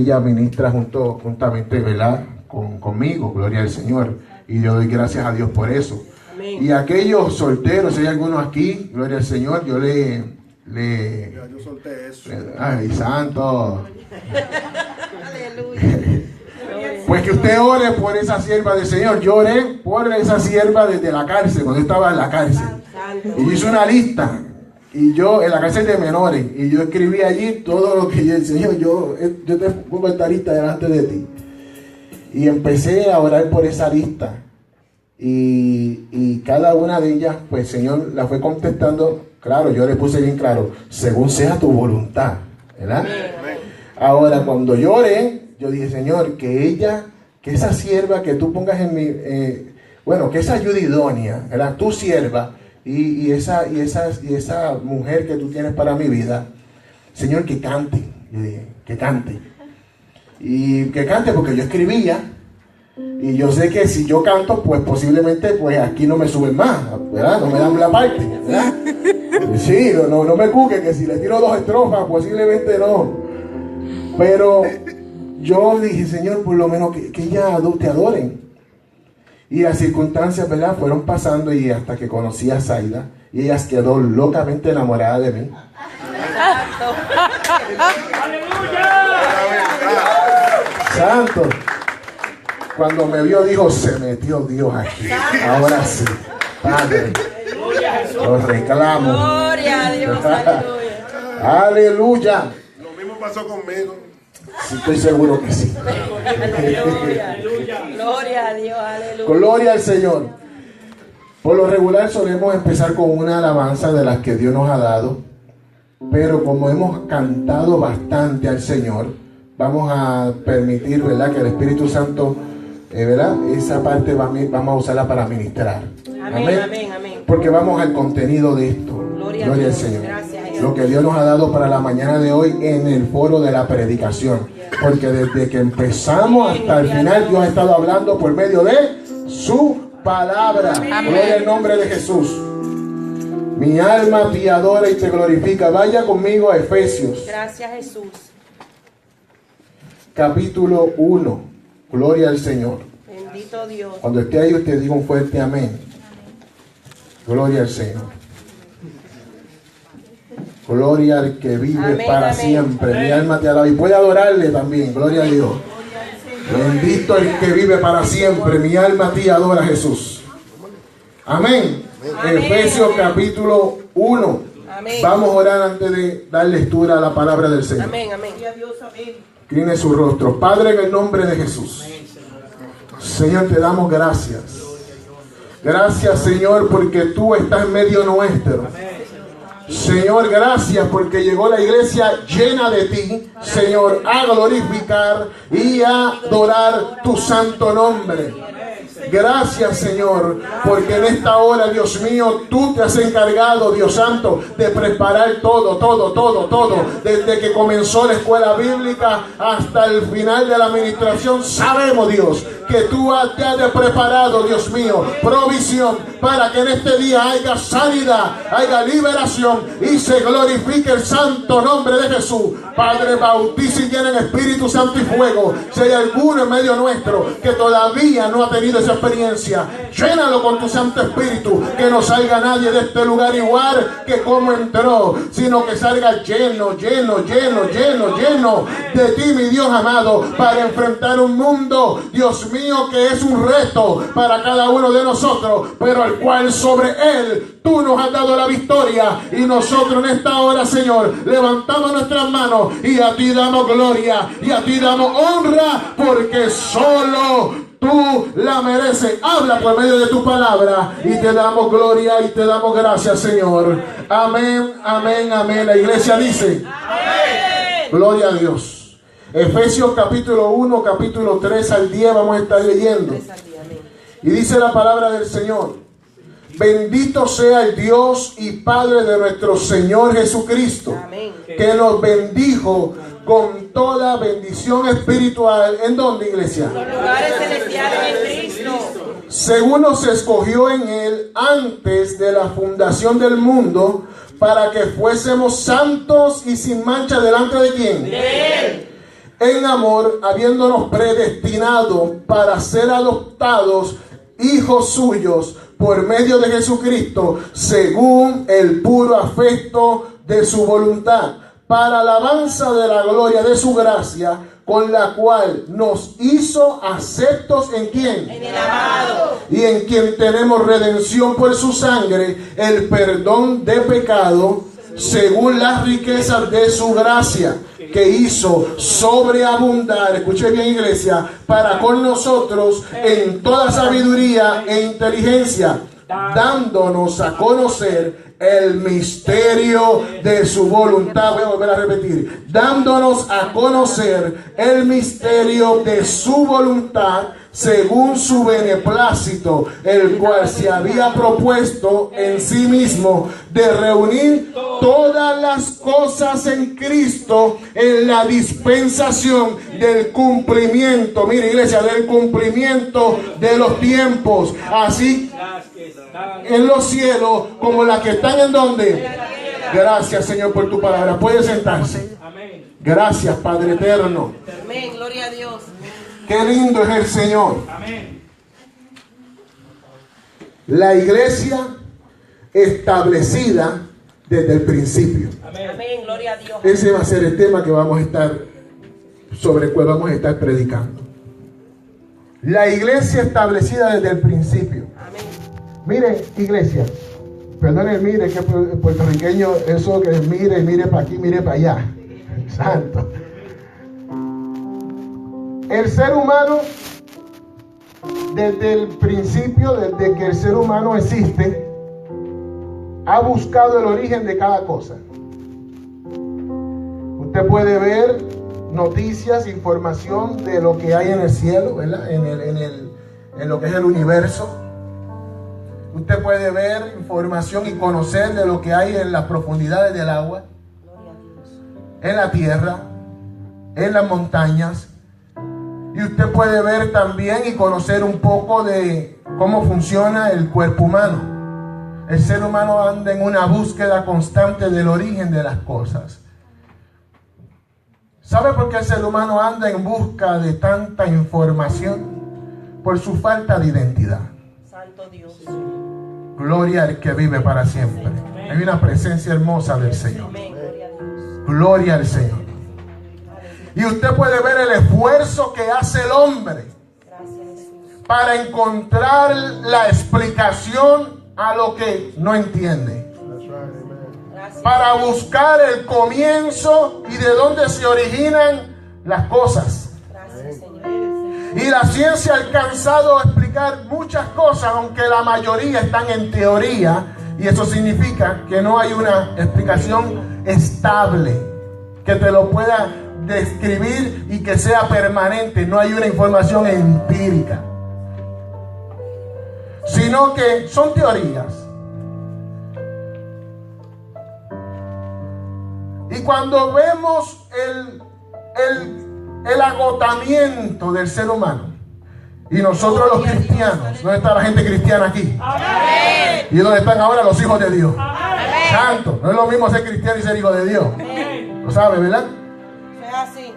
Ella ministra juntamente, ¿verdad? Conmigo, gloria al Señor. Y yo doy gracias a Dios por eso. Amén. Y aquellos solteros, si hay algunos aquí, gloria al Señor, yo yo solté eso. Ay, santo. Aleluya. Pues que usted ore por esa sierva del Señor. Yo oré por esa sierva desde la cárcel, cuando estaba en la cárcel. Y yo hice una lista. Y yo, en la cárcel de menores, y yo escribí allí todo lo que yo, el Señor, yo te pongo esta lista delante de ti. Y empecé a orar por esa lista. Y cada una de ellas, pues el Señor la fue contestando. Claro, yo le puse bien claro, según sea tu voluntad, ¿verdad? Ahora, cuando yo oré, yo dije, Señor, que esa sierva que tú pongas en mi, que esa ayuda idónea, ¿verdad? Tu sierva, y esa mujer que tú tienes para mi vida, Señor, que cante. Yo dije, que cante. Y que cante porque yo escribía. Y yo sé que si yo canto, pues posiblemente pues aquí no me suben más, ¿verdad? No me dan la parte, ¿verdad? Sí, no me cuque que si le tiro 2 estrofas, posiblemente no. Pero yo dije, Señor, por lo menos que ya te adoren. Y las circunstancias, ¿verdad? Fueron pasando y hasta que conocí a Zaida. Y ella quedó locamente enamorada de mí. ¡Santo! Cuando me vio dijo, se metió Dios aquí. Ahora sí, Padre, lo reclamo. Gloria a Dios, aleluya. Aleluya. Lo mismo pasó conmigo. Sí, estoy seguro que sí. Gloria a Dios, aleluya. Gloria al Señor. Por lo regular solemos empezar con una alabanza de las que Dios nos ha dado. Pero como hemos cantado bastante al Señor, vamos a permitir, ¿verdad?, que el Espíritu Santo, ¿verdad?, esa parte vamos a usarla para ministrar. Amén, amén, amén. Porque vamos al contenido de esto. Gloria al Señor. Gracias, Dios. Lo que Dios nos ha dado para la mañana de hoy en el foro de la predicación. Porque desde que empezamos hasta el final, Dios ha estado hablando por medio de su palabra. Amén. Gloria al nombre de Jesús. Mi alma te adora y te glorifica. Vaya conmigo a Efesios. Gracias, Jesús. Capítulo 1. Gloria al Señor. Bendito Dios. Cuando esté ahí, usted diga un fuerte amén. Gloria al Señor. Gloria al que vive amén, para amén. Siempre. Mi alma te alaba. Y puede adorarle también. Gloria a Dios. Bendito el que vive para siempre. Mi alma te adora, Jesús. Amén. Amén. Efesios capítulo 1. Amén. Vamos a orar antes de dar lectura a la palabra del Señor. Amén, amén. Dios, amén. Incline su rostro. Padre, en el nombre de Jesús. Señor, te damos gracias. Gracias, Señor, porque tú estás en medio nuestro. Señor, gracias porque llegó la iglesia llena de ti, Señor, a glorificar y a adorar tu santo nombre. Gracias, Señor, porque en esta hora, Dios mío, tú te has encargado, Dios Santo, de preparar todo. Desde que comenzó la escuela bíblica hasta el final de la administración, sabemos, Dios, que tú te has preparado, Dios mío, provisión para que en este día haya sanidad, haya liberación y se glorifique el santo nombre de Jesús. Padre, bautiza y llena en Espíritu Santo y fuego. Si hay alguno en medio nuestro que todavía no ha tenido esa experiencia, llénalo con tu Santo Espíritu, que no salga nadie de este lugar igual que como entró, sino que salga lleno de ti, mi Dios amado, para enfrentar un mundo, Dios mío, que es un reto para cada uno de nosotros, pero al cual sobre él tú nos has dado la victoria. Y nosotros en esta hora, Señor, levantamos nuestras manos y a ti damos gloria y a ti damos honra, porque solo tú la mereces. Habla por medio de tu palabra y te damos gloria y te damos gracias, Señor. Amén, amén, amén. La iglesia dice amén. Gloria a Dios. Efesios capítulo 1, capítulo 3 al 10 vamos a estar leyendo. Y dice la palabra del Señor: bendito sea el Dios y Padre de nuestro Señor Jesucristo, amén, que nos bendijo con toda bendición espiritual. ¿En dónde, iglesia? En los lugares celestiales en Cristo. Según nos escogió en Él antes de la fundación del mundo, para que fuésemos santos y sin mancha delante de ¿quién? De Él. en amor, habiéndonos predestinado para ser adoptados hijos suyos por medio de Jesucristo, según el puro afecto de su voluntad, para alabanza de la gloria de su gracia, con la cual nos hizo aceptos en ¿quién? En el amado. Y en quien tenemos redención por su sangre, el perdón de pecado, según las riquezas de su gracia, que hizo sobreabundar, escuche bien, iglesia, para con nosotros en toda sabiduría e inteligencia, dándonos a conocer el misterio de su voluntad. Voy a volver a repetir: dándonos a conocer el misterio de su voluntad, según su beneplácito, el cual se había propuesto en sí mismo de reunir todas las cosas en Cristo en la dispensación del cumplimiento, mire, iglesia, del cumplimiento de los tiempos, así en los cielos como las que están en donde. Gracias, Señor, por tu palabra. Puede sentarse. Gracias, Padre eterno. Amén, gloria a Dios. Qué lindo es el Señor. Amén. La iglesia establecida desde el principio. Amén, gloria a Dios. Ese va a ser el tema que vamos a estar, sobre el cual vamos a estar predicando. La iglesia establecida desde el principio. Amén. Mire, iglesia, perdone, mire que puertorriqueño, eso que mire para aquí, mire para allá. Santo. El ser humano, desde el principio, desde que el ser humano existe, ha buscado el origen de cada cosa. Usted puede ver noticias, información de lo que hay en el cielo, ¿verdad? En lo que es el universo. Usted puede ver información y conocer de lo que hay en las profundidades del agua, en la tierra, en las montañas. Y usted puede ver también y conocer un poco de cómo funciona el cuerpo humano. El ser humano anda en una búsqueda constante del origen de las cosas. ¿Sabe por qué el ser humano anda en busca de tanta información? Por su falta de identidad. Santo Dios. Gloria al que vive para siempre. Hay una presencia hermosa del Señor. Amén, gloria a Dios. Gloria al Señor. Y usted puede ver el esfuerzo que hace el hombre para encontrar la explicación a lo que no entiende. Para buscar el comienzo y de dónde se originan las cosas. Y la ciencia ha alcanzado a explicar muchas cosas, aunque la mayoría están en teoría. Y eso significa que no hay una explicación estable que te lo pueda describir y que sea permanente. No hay una información empírica, sino que son teorías. Y cuando vemos el agotamiento del ser humano, y nosotros los cristianos, ¿dónde está la gente cristiana aquí? Amén. ¿Y dónde están ahora los hijos de Dios? Amén. Santo, no es lo mismo ser cristiano y ser hijo de Dios. Lo sabe, ¿verdad? Es así.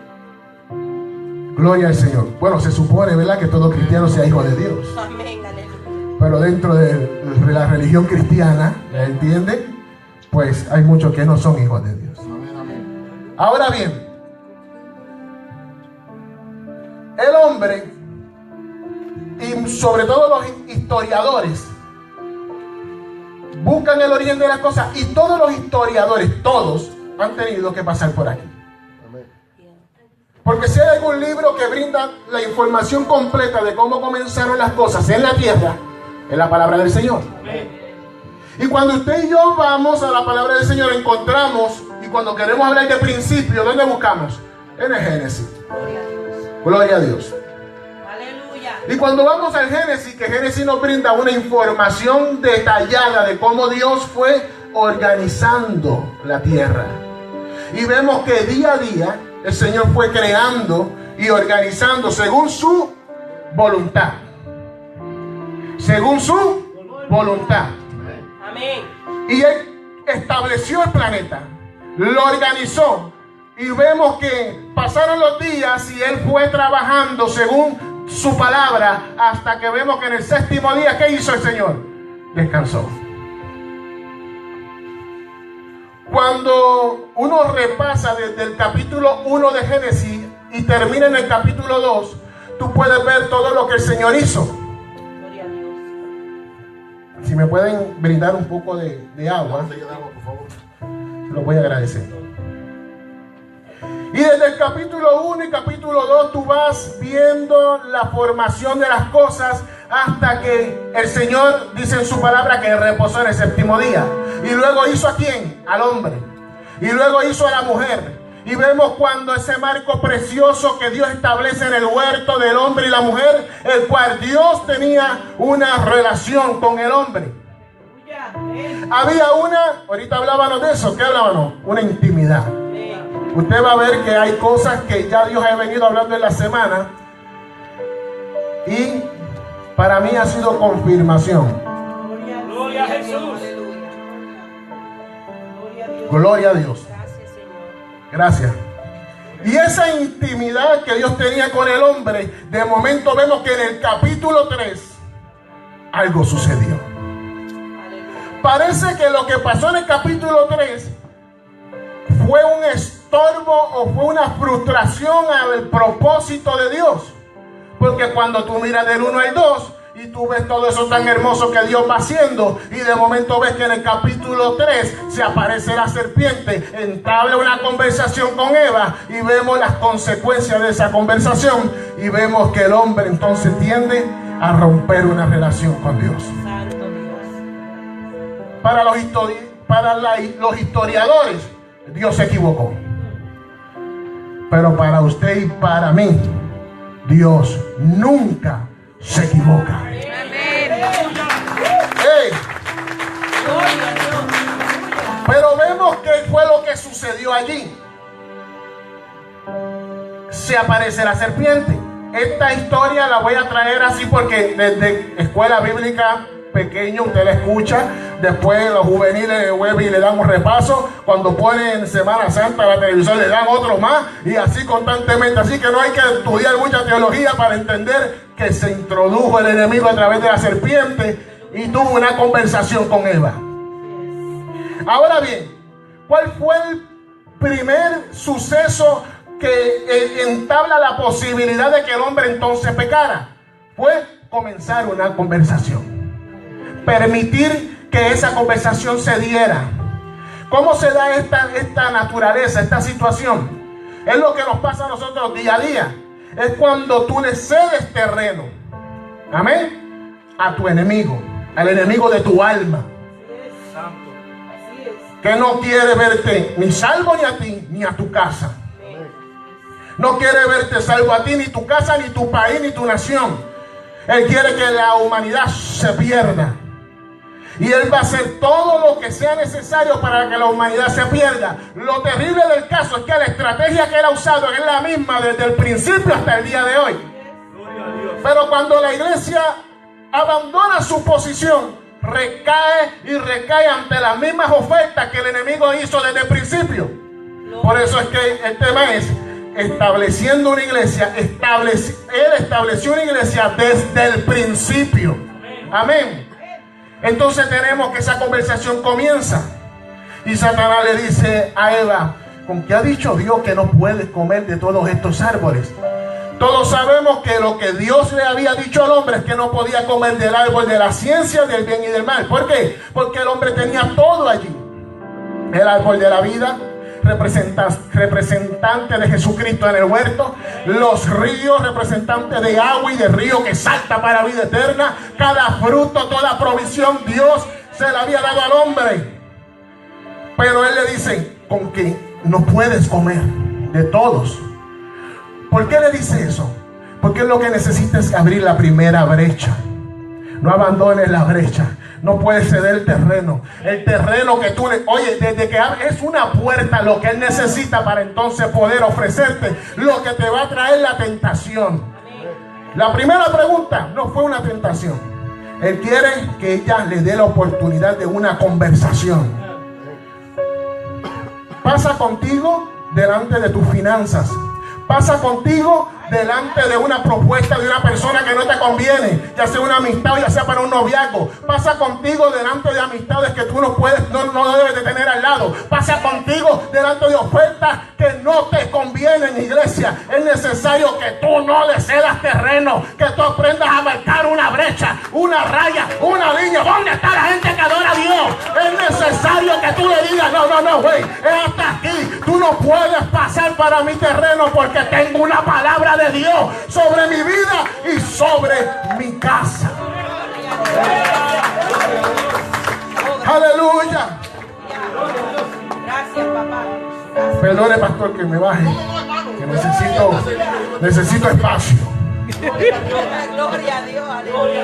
Gloria al Señor. Bueno, se supone, ¿verdad?, que todo cristiano sea hijo de Dios. Amén, aleluya. Pero dentro de la religión cristiana, ¿me entiende? Pues hay muchos que no son hijos de Dios. Ahora bien, el hombre, y sobre todo los historiadores, buscan el origen de las cosas, y todos los historiadores, todos, han tenido que pasar por aquí. Porque si hay algún libro que brinda la información completa de cómo comenzaron las cosas en la tierra, es la palabra del Señor. Y cuando usted y yo vamos a la palabra del Señor, encontramos, y cuando queremos hablar de principio, ¿dónde buscamos? En el Génesis. Gloria a Dios. Gloria a Dios. Aleluya. Y cuando vamos al Génesis, que Génesis nos brinda una información detallada de cómo Dios fue organizando la tierra. Y vemos que día a día el Señor fue creando y organizando según su voluntad. Según su voluntad. Amén. Y Él estableció el planeta, lo organizó, Y vemos que pasaron los días y él fue trabajando según su palabra hasta que vemos que en el séptimo día, ¿qué hizo el Señor? Descansó. Cuando uno repasa desde el capítulo 1 de Génesis y termina en el capítulo 2, tú puedes ver todo lo que el Señor hizo. Gloria a Dios. Si me pueden brindar un poco de agua, se lo voy a agradecer. Y desde el capítulo 1 y capítulo 2 tú vas viendo la formación de las cosas hasta que el Señor dice en su palabra que reposó en el séptimo día. Y luego hizo ¿a quién? Al hombre. Y luego hizo a la mujer. Y vemos cuando ese marco precioso que Dios establece en el huerto del hombre y la mujer, el cual Dios tenía una relación con el hombre. Había ahorita hablábamos de eso, ¿qué hablábamos? Una intimidad. Usted va a ver que hay cosas que ya Dios ha venido hablando en la semana y para mí ha sido confirmación. Gloria a Jesús. Gloria a Dios. Gracias, Señor. Gracias. Y esa intimidad que Dios tenía con el hombre, de momento vemos que en el capítulo 3 algo sucedió. Parece que lo que pasó en el capítulo 3 fue un estorbo o fue una frustración al propósito de Dios. Porque cuando tú miras del 1 al 2 y tú ves todo eso tan hermoso que Dios va haciendo, y de momento ves que en el capítulo 3 se aparece la serpiente, entabla una conversación con Eva y vemos las consecuencias de esa conversación y vemos que el hombre entonces tiende a romper una relación con Dios. Santo Dios. Para los historiadores, Dios se equivocó. Pero para usted y para mí, Dios nunca se equivoca. ¡Ey! Pero vemos qué fue lo que sucedió allí. Se aparece la serpiente. Esta historia la voy a traer así porque desde escuela bíblica pequeño usted la escucha, después los juveniles de web y le dan un repaso, cuando ponen Semana Santa la televisión le dan otro más y así constantemente, así que no hay que estudiar mucha teología para entender que se introdujo el enemigo a través de la serpiente y tuvo una conversación con Eva. Ahora bien, ¿cuál fue el primer suceso que entabla la posibilidad de que el hombre entonces pecara? Fue comenzar una conversación. Permitir que esa conversación se diera. ¿Cómo se da esta naturaleza, esta situación? Es lo que nos pasa a nosotros día a día. Es cuando tú le cedes terreno, amén, a tu enemigo, al enemigo de tu alma, que no quiere verte ni salvo ni a ti, ni a tu casa. No quiere verte salvo a ti, ni tu casa, ni tu país, ni tu nación. Él quiere que la humanidad se pierda. Y Él va a hacer todo lo que sea necesario para que la humanidad se pierda. Lo terrible del caso es que la estrategia que Él ha usado es la misma desde el principio hasta el día de hoy. Pero cuando la iglesia abandona su posición, recae y recae ante las mismas ofertas que el enemigo hizo desde el principio. Por eso es que el tema es estableciendo una iglesia. Él estableció una iglesia desde el principio. Amén. Entonces tenemos que esa conversación comienza. Y Satanás le dice a Eva: ¿con qué ha dicho Dios que no puedes comer de todos estos árboles? Todos sabemos que lo que Dios le había dicho al hombre es que no podía comer del árbol de la ciencia, del bien y del mal. ¿Por qué? Porque el hombre tenía todo allí. El árbol de la vida, representante de Jesucristo en el huerto. Los ríos, representantes de agua y de río que salta para la vida eterna. Cada fruto, toda provisión Dios se la había dado al hombre. Pero Él le dice: con que no puedes comer de todos. ¿Por qué le dice eso? Porque lo que necesita es abrir la primera brecha. No abandones la brecha. No puedes ceder el terreno. El terreno que tú le... Oye, desde que es una puerta lo que Él necesita para entonces poder ofrecerte lo que te va a traer la tentación. La primera pregunta no fue una tentación. Él quiere que ella le dé la oportunidad de una conversación. ¿Pasa contigo delante de tus finanzas. Pasa contigo delante de una propuesta de una persona que no te conviene, ya sea una amistad o ya sea para un noviazgo. Pasa contigo delante de amistades que tú no debes de tener al lado. Pasa contigo delante de ofertas que no te convienen, iglesia. Es necesario que tú no le cedas terreno, que tú aprendas a marcar una brecha, una raya, una línea. ¿Dónde está la gente que adora a Dios? Es necesario que tú le digas, no, güey, es hasta aquí. Tú no puedes pasar para mi terreno porque tengo una palabra de Dios sobre mi vida y sobre mi casa. Aleluya. Gracias, papá. Perdone, pastor, que me baje, que necesito espacio. Gloria a Dios, aleluya.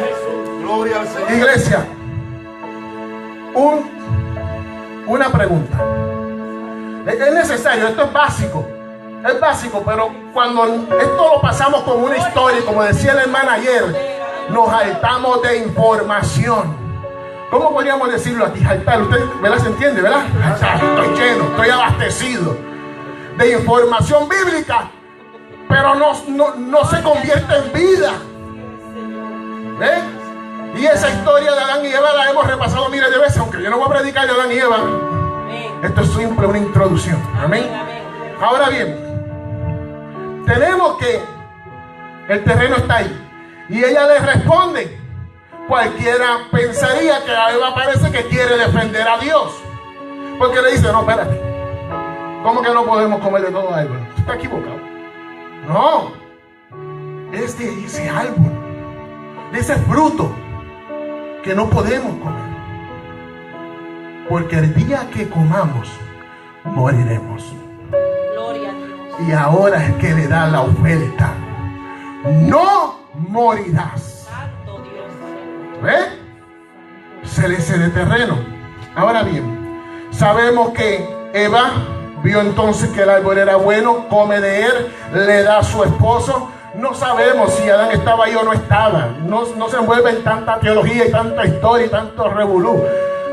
Gloria al Señor. Iglesia, una pregunta. Es necesario, esto es básico. Es básico, pero cuando esto lo pasamos como una historia, como decía la hermana ayer, nos saltamos de información. ¿Cómo podríamos decirlo aquí? Saltar, usted, ¿verdad? ¿Se entiende, verdad? Estoy lleno, estoy abastecido de información bíblica, pero no se convierte en vida. ¿Ven? Y esa historia de Adán y Eva la hemos repasado miles de veces, aunque yo no voy a predicar de Adán y Eva. Esto es simple, una introducción. Amén. Ahora bien, tenemos que el terreno está ahí. Y ella le responde. Cualquiera pensaría que a Eva parece que quiere defender a Dios. Porque le dice, no, espérate. ¿Cómo que no podemos comer de todo árbol? Está equivocado. No. Es de ese árbol, de ese fruto, que no podemos comer. Porque el día que comamos, moriremos. Gloria a Dios. Y ahora es que le da la oferta. No morirás. Santo Dios. ¿Ve? Se le cede terreno. Ahora bien, sabemos que Eva vio entonces que el árbol era bueno, come de él, le da a su esposo. No sabemos si Adán estaba ahí o no estaba. No se envuelve en tanta teología y tanta historia y tanto revolú.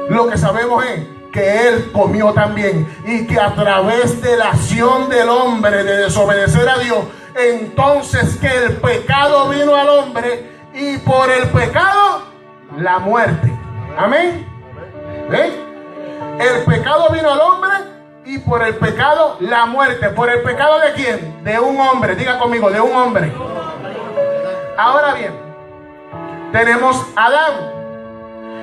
Lo que sabemos es que él comió también, y que a través de la acción del hombre de desobedecer a Dios, entonces que el pecado vino al hombre, y por el pecado la muerte. Amén. ¿Ven? El pecado vino al hombre y por el pecado la muerte. ¿Por el pecado de quién? De un hombre. Diga conmigo, de un hombre. Ahora bien, tenemos a Adán.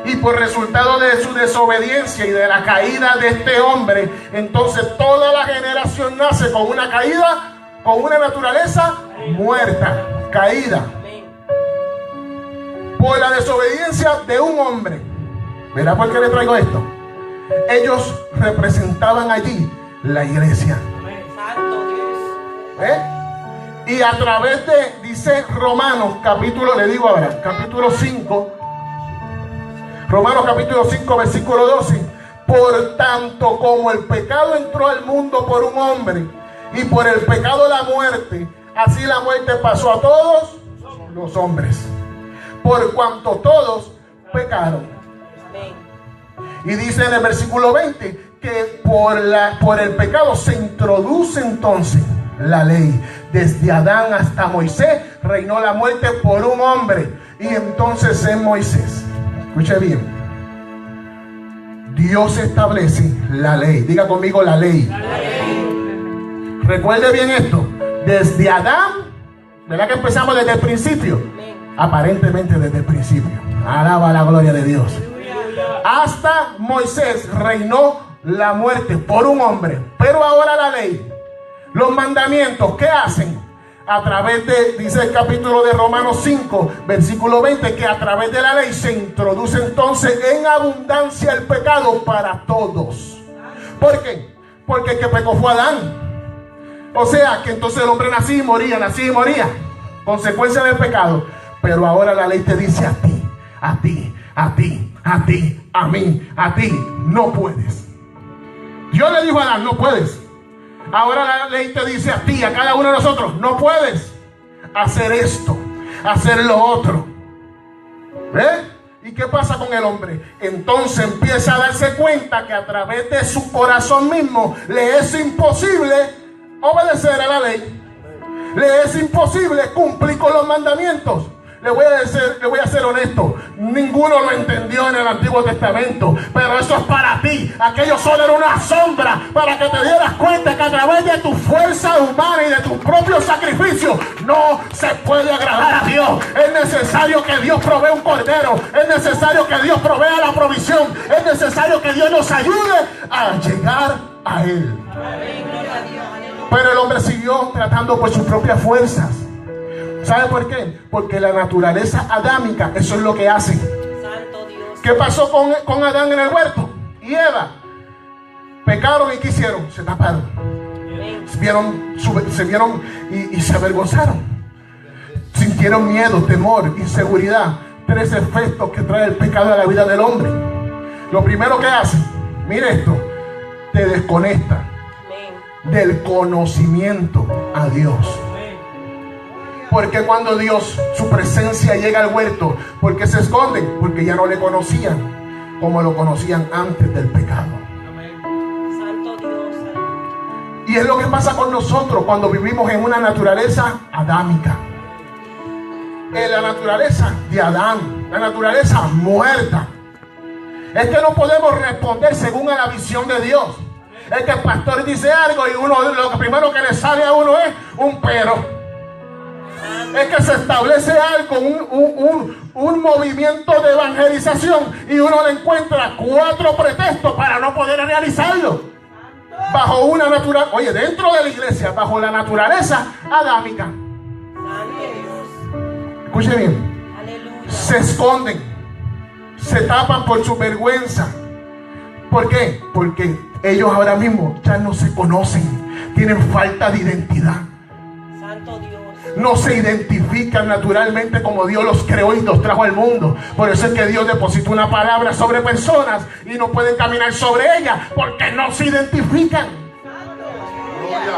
Y por resultado de su desobediencia y de la caída de este hombre, entonces toda la generación nace con una caída, con una naturaleza muerta, caída. Por la desobediencia de un hombre. ¿Verá por qué le traigo esto? Ellos representaban allí la iglesia. Santo Dios. ¿Eh? Y a través de, dice Romanos, capítulo 5, Romanos capítulo 5, versículo 12. Por tanto, como el pecado entró al mundo por un hombre, y por el pecado la muerte, así la muerte pasó a todos los hombres, por cuanto todos pecaron. Y dice en el versículo 20 que por el pecado se introduce entonces la ley. Desde Adán hasta Moisés reinó la muerte por un hombre. Y entonces en Moisés, escuche bien, Dios establece la ley. Diga conmigo, la ley. Recuerde bien esto. Desde Adán, ¿verdad que empezamos desde el principio? Aparentemente desde el principio. Alaba la gloria de Dios. Hasta Moisés reinó la muerte por un hombre. Pero ahora la ley, los mandamientos, ¿qué hacen? A través de, dice el capítulo de Romanos 5, versículo 20, que a través de la ley se introduce entonces en abundancia el pecado para todos. ¿Por qué? Porque el que pecó fue Adán. O sea, que entonces el hombre nacía y moría. Consecuencia del pecado. Pero ahora la ley te dice a mí, no puedes. Dios le dijo a Adán, no puedes. Ahora la ley te dice a ti, a cada uno de nosotros, no puedes hacer esto, hacer lo otro. ¿Ves? ¿Y qué pasa con el hombre? Entonces empieza a darse cuenta que a través de su corazón mismo le es imposible obedecer a la ley. Le es imposible cumplir con los mandamientos. Le voy a ser honesto. Ninguno lo entendió en el Antiguo Testamento. Pero eso es para ti. Aquello solo era una sombra para que te dieras cuenta que a través de tu fuerza humana y de tu propio sacrificio no se puede agradar a Dios. Es necesario que Dios provea un cordero. Es necesario que Dios provea la provisión. Es necesario que Dios nos ayude a llegar a Él. Pero el hombre siguió tratando por sus propias fuerzas. ¿Sabe por qué? Porque la naturaleza adámica, eso es lo que hace. Santo Dios. ¿Qué pasó con Adán en el huerto? Y Eva. Pecaron y ¿qué hicieron? Se taparon. Se vieron y se avergonzaron. Sintieron miedo, temor, inseguridad. 3 efectos que trae el pecado a la vida del hombre. Lo primero que hace, mire esto, te desconecta del conocimiento a Dios. Porque cuando Dios, su presencia llega al huerto, ¿por qué se esconden? Porque ya no le conocían como lo conocían antes del pecado. Santo Dios. Y es lo que pasa con nosotros cuando vivimos en una naturaleza adámica. En la naturaleza de Adán, la naturaleza muerta. Es que no podemos responder según a la visión de Dios. Es que el pastor dice algo y lo primero que le sale a uno es un pero. Es que se establece algo, un movimiento de evangelización y uno le encuentra 4 pretextos para no poder realizarlo. Bajo una naturaleza, oye, dentro de la iglesia, bajo la naturaleza adámica. Escuche bien. Aleluya. Se esconden, se tapan por su vergüenza. ¿Por qué? Porque ellos ahora mismo ya no se conocen, tienen falta de identidad. Santo Dios. No se identifican naturalmente como Dios los creó y los trajo al mundo. Por eso es que Dios depositó una palabra sobre personas y no pueden caminar sobre ella porque no se identifican.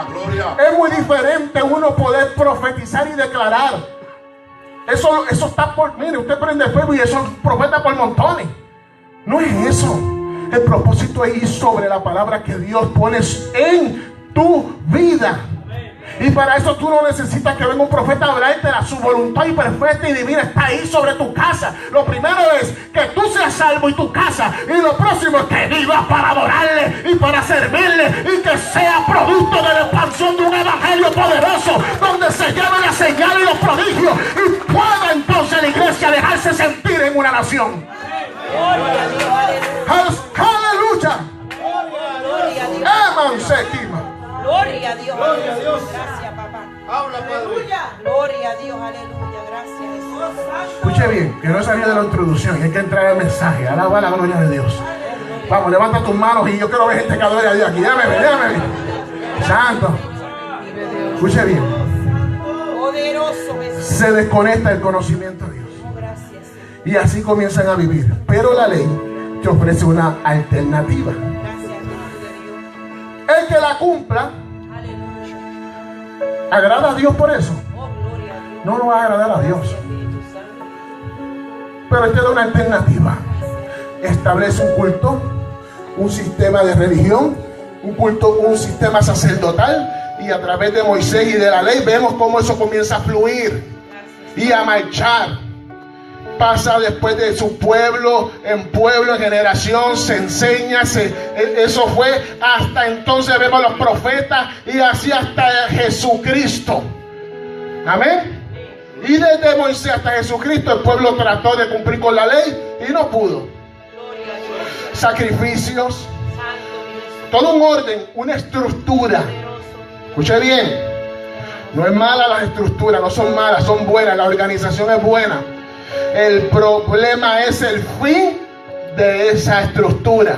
Gloria. Es muy diferente uno poder profetizar y declarar. Eso está por... Mire, usted prende fuego y eso profeta por montones. No es eso. El propósito es ir sobre la palabra que Dios pone en tu vida. Y para eso tú no necesitas que venga un profeta a hablarte. Su voluntad y perfecta y divina está ahí sobre tu casa. Lo primero es que tú seas salvo y tu casa. Y lo próximo es que vivas para adorarle y para servirle. Y que sea producto de la expansión de un evangelio poderoso, donde se lleven las señales y los prodigios. Y pueda entonces la iglesia dejarse sentir en una nación. Gloria a Dios. Aleluya. Gloria a Dios. Gloria a Dios. Gloria a Dios. Gracias, papá. Habla, Padre. Gloria a Dios. Aleluya. Gracias, Jesús. Escuche bien, que no salía de la introducción. Hay que entrar al mensaje. Alaba la gloria de Dios. Vamos, levanta tus manos y yo quiero ver gente que adore a Dios aquí. Déjame. Santo. Escuche bien. Poderoso Jesús. Se desconecta el conocimiento de Dios. Gracias. Y así comienzan a vivir. Pero la ley te ofrece una alternativa. Gracias, Espíritu de Dios. El que la cumpla, Aleluya. ¿agrada a Dios por eso? Oh, gloria a Dios. No lo va a agradar a Dios. Espíritu Santo. Pero Él te da una alternativa. Establece un culto, un sistema de religión, un culto, un sistema sacerdotal. Y a través de Moisés y de la ley vemos cómo eso comienza a fluir y a marchar. Pasa después de su pueblo en generación, se enseña, eso fue hasta entonces vemos los profetas y así hasta Jesucristo. Amén. Y desde Moisés hasta Jesucristo el pueblo trató de cumplir con la ley y no pudo. Gloria a Dios. Sacrificios, Santo Dios. todo un orden, una estructura. Escuche bien, no es mala las estructuras, no son malas, son buenas, la organización es buena. El problema es el fin de esa estructura.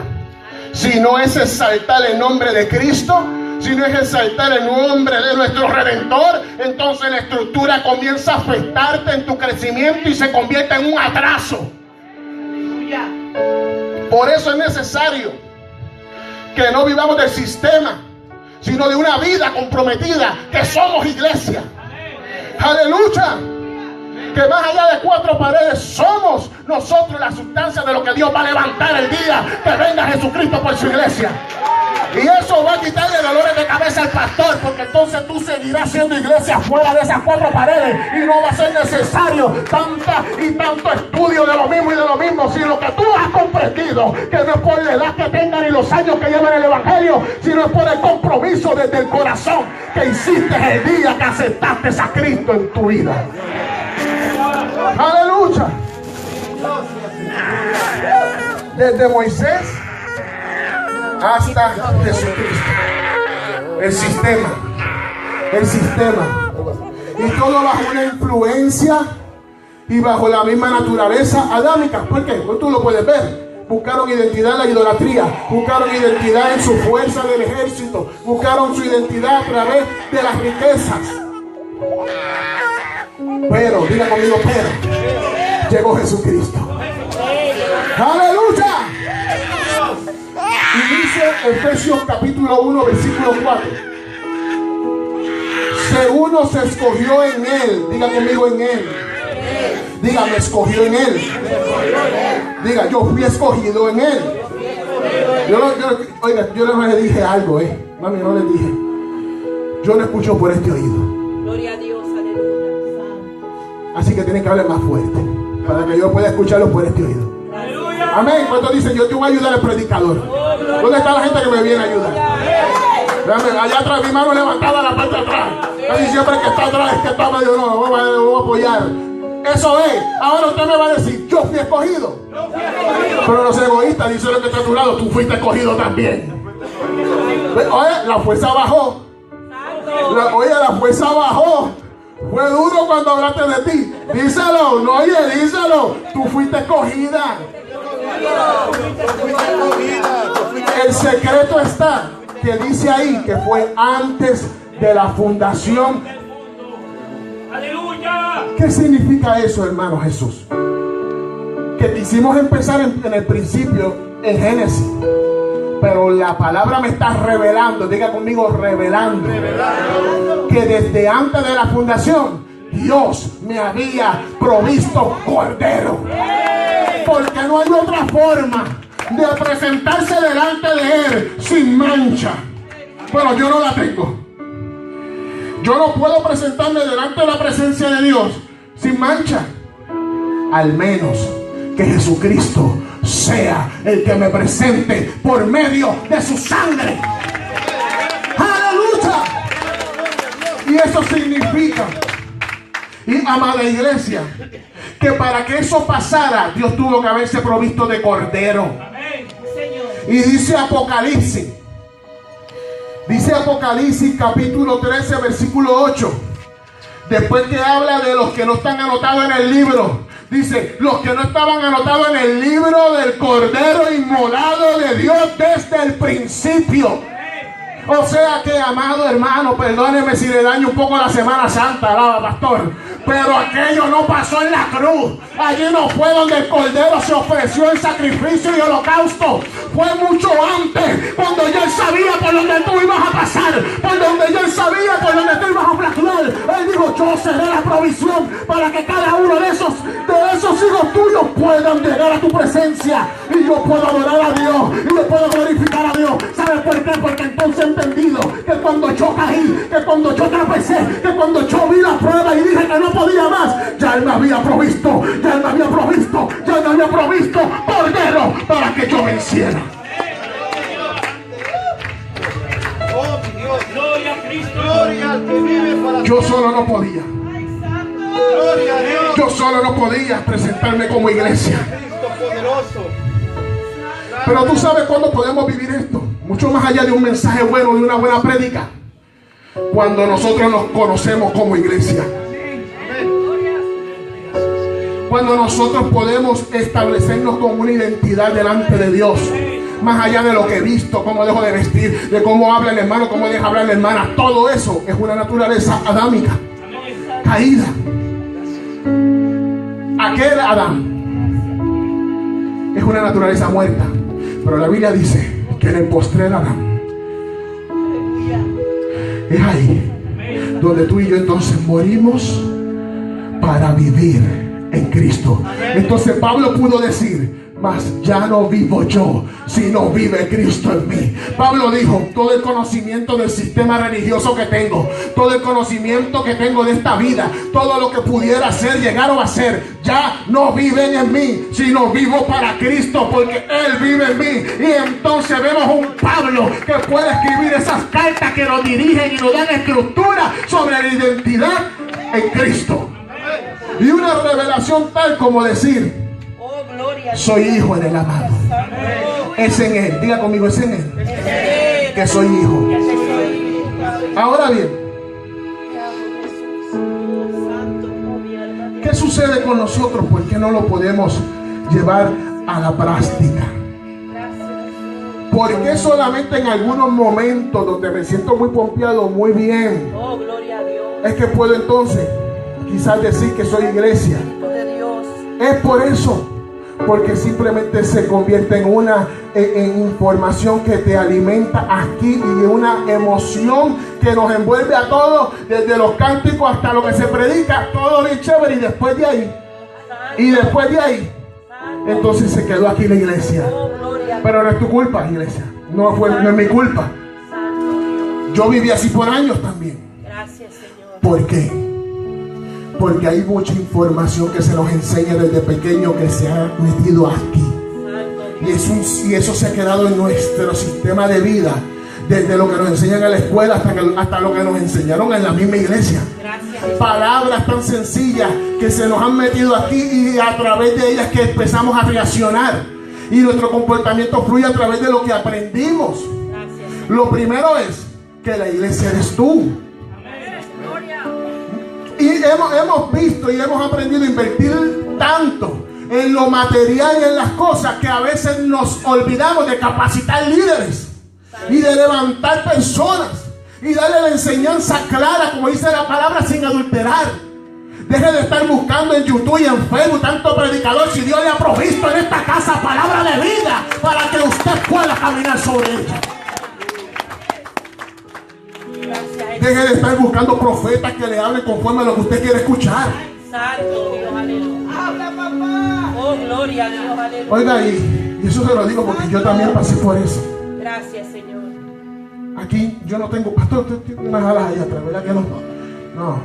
Si no es exaltar el nombre de Cristo, si no es exaltar el nombre de nuestro Redentor, entonces la estructura comienza a afectarte en tu crecimiento y se convierte en un atraso. Por eso es necesario que no vivamos del sistema, sino de una vida comprometida, que somos iglesia. Aleluya. Que más allá de 4 paredes somos nosotros la sustancia de lo que Dios va a levantar el día que venga Jesucristo por su iglesia. Y eso va a quitarle dolores de cabeza al pastor, porque entonces tú seguirás haciendo iglesia fuera de esas cuatro paredes y no va a ser necesario tanta y tanto estudio de lo mismo y de lo mismo, sino que tú has comprendido que no es por la edad que tengan ni los años que llevan el evangelio, sino es por el compromiso desde el corazón que hiciste el día que aceptaste a Cristo en tu vida. Aleluya. Desde Moisés hasta Jesucristo. El sistema. Y todo bajo una influencia y bajo la misma naturaleza adámica. ¿Por qué? Pues tú lo puedes ver. Buscaron identidad en la idolatría, buscaron identidad en su fuerza del ejército, buscaron su identidad a través de las riquezas. Pero, diga conmigo, pero llegó Jesucristo. ¡Aleluya! Y dice Efesios capítulo 1, versículo 4. Según nos escogió en Él, diga conmigo, en Él. Diga, me escogió en Él. Diga, yo fui escogido en Él. Oiga, yo no le dije algo, mami, no le dije. Yo lo escucho por este oído. Gloria a Dios, aleluya. Así que tienen que hablar más fuerte para que yo pueda escucharlo por este oído. Amén. Cuando dicen, yo te voy a ayudar al predicador. ¿Dónde está la gente que me viene a ayudar? Déjame, allá atrás, mi mano levantada a la parte de atrás. Casi siempre que está atrás es que está medio, no, voy a apoyar. Eso es. Ahora usted me va a decir, yo fui escogido. Pero los egoístas dicen lo que está a tu lado, tú fuiste escogido también. Oye, la fuerza bajó. La fuerza bajó. Fue duro cuando hablaste de ti. Díselo, no, oye, díselo. Tú fuiste escogida. El secreto está que dice ahí que fue antes de la fundación. ¡Aleluya! ¿Qué significa eso, hermano Jesús? Que quisimos empezar en el principio, en Génesis. Pero la palabra me está revelando, diga conmigo, revelando, que desde antes de la fundación Dios me había provisto cordero. Porque no hay otra forma de presentarse delante de Él sin mancha. Bueno, yo no la tengo. Yo no puedo presentarme delante de la presencia de Dios sin mancha. Al menos que Jesucristo sea el que me presente por medio de su sangre. ¡Aleluya! Y eso significa, y amada iglesia, que para que eso pasara, Dios tuvo que haberse provisto de cordero. Y dice Apocalipsis capítulo 13, versículo 8. Después que habla de los que no están anotados en el libro, dice, los que no estaban anotados en el libro del Cordero inmolado de Dios desde el principio. O sea que, amado hermano, perdóneme si le daño un poco la Semana Santa, alaba pastor, pero aquello no pasó en la cruz. Allí no fue donde el Cordero se ofreció en sacrificio y holocausto. Fue mucho antes, cuando ya Él sabía por donde tú ibas a pasar, por donde ya Él sabía por donde tú ibas a fracturar. Él dijo, yo seré la provisión para que cada uno de esos hijos tuyos puedan llegar a tu presencia. Y yo puedo adorar a Dios, y yo puedo glorificar a Dios. ¿Sabes por qué? Porque entonces he entendido que cuando yo caí, que cuando yo trapecé, que cuando yo vi la prueba y dije que no podía más, ya Él me había provisto cordero para que yo venciera. Gloria a Cristo. Gloria al que vive para Yo solo no podía. Gloria a Dios. Yo solo no podía presentarme como iglesia. Cristo poderoso. Pero tú sabes cuándo podemos vivir esto. Mucho más allá de un mensaje bueno, de una buena prédica. Cuando nosotros nos conocemos como iglesia. Cuando nosotros podemos establecernos con una identidad delante de Dios. Más allá de lo que he visto, cómo dejo de vestir, de cómo habla el hermano, cómo deja hablar la hermana. Todo eso es una naturaleza adámica. Caída. Aquel Adán es una naturaleza muerta. Pero la Biblia dice que en el postrer Adán es ahí donde tú y yo entonces morimos para vivir en Cristo. Entonces Pablo pudo decir, mas ya no vivo yo, sino vive Cristo en mí. Pablo dijo, todo el conocimiento del sistema religioso que tengo, todo el conocimiento que tengo de esta vida, todo lo que pudiera ser, llegar o hacer, ya no viven en mí, sino vivo para Cristo, porque Él vive en mí. Y entonces vemos un Pablo que puede escribir esas cartas que nos dirigen y nos dan estructura sobre la identidad en Cristo. Y una revelación tal como decir, soy hijo en el amado. Es en Él. Diga conmigo, es en Él que soy hijo. Ahora bien, ¿qué sucede con nosotros? ¿Por qué no lo podemos llevar a la práctica? ¿Por qué solamente en algunos momentos donde me siento muy pompeado, muy bien, es que puedo entonces quizás decir que soy iglesia? Es por eso. Porque simplemente se convierte en información que te alimenta aquí y en una emoción que nos envuelve a todos, desde los cánticos hasta lo que se predica, todo bien chévere. Y después de ahí, entonces se quedó aquí la iglesia. Pero no es tu culpa, iglesia. No es mi culpa. Yo viví así por años también. ¿Por qué? Porque hay mucha información que se nos enseña desde pequeño que se ha metido aquí. Y eso se ha quedado en nuestro sistema de vida. Desde lo que nos enseñan en la escuela hasta lo que nos enseñaron en la misma iglesia. Palabras tan sencillas que se nos han metido aquí y a través de ellas que empezamos a reaccionar. Y nuestro comportamiento fluye a través de lo que aprendimos. Lo primero es que la iglesia eres tú. Y hemos visto y hemos aprendido a invertir tanto en lo material y en las cosas que a veces nos olvidamos de capacitar líderes y de levantar personas y darle la enseñanza clara, como dice la palabra, sin adulterar. Deje de estar buscando en YouTube y en Facebook tanto predicador, si Dios le ha provisto en esta casa palabra de vida para que usted pueda caminar sobre ella. Deje de estar buscando profetas que le hablen conforme a lo que usted quiere escuchar. Santo Dios, aleluya. Habla, papá. Oh, gloria a Dios, aleluya. Oiga, y eso se lo digo porque yo también pasé por eso. Gracias, Señor. Aquí yo no tengo, pastor, usted tiene unas alas allá atrás, ¿verdad que no? No.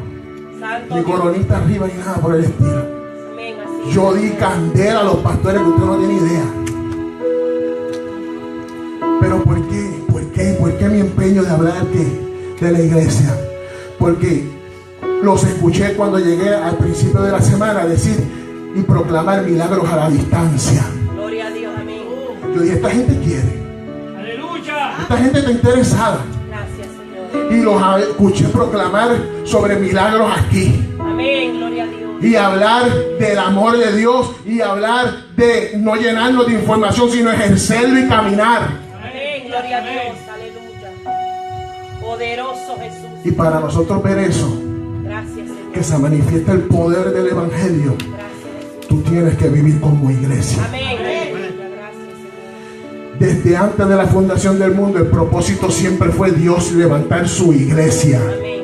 Santo Ni coronita arriba ni nada por el estilo. Amén, así. Yo di candela a los pastores que usted no tiene idea. Pero ¿por qué? ¿Por qué mi empeño de hablar de la iglesia? Porque los escuché cuando llegué al principio de la semana decir y proclamar milagros a la distancia. Gloria a Dios, amén. Yo dije, esta gente quiere. Aleluya. Esta gente está interesada. Gracias, Señor. Y los escuché proclamar sobre milagros aquí. Amén, gloria a Dios. Y hablar del amor de Dios y hablar de no llenarnos de información, sino ejercerlo y caminar. Amén, gloria a Dios, aleluya. Poderoso Jesús. Y para nosotros ver eso, Gracias, Señor. que se manifiesta el poder del evangelio, Gracias, Jesús. tú tienes que vivir como iglesia. Amén, aleluya. Gracias, Señor. Desde antes de la fundación del mundo, el propósito siempre fue Dios levantar su iglesia. Amén.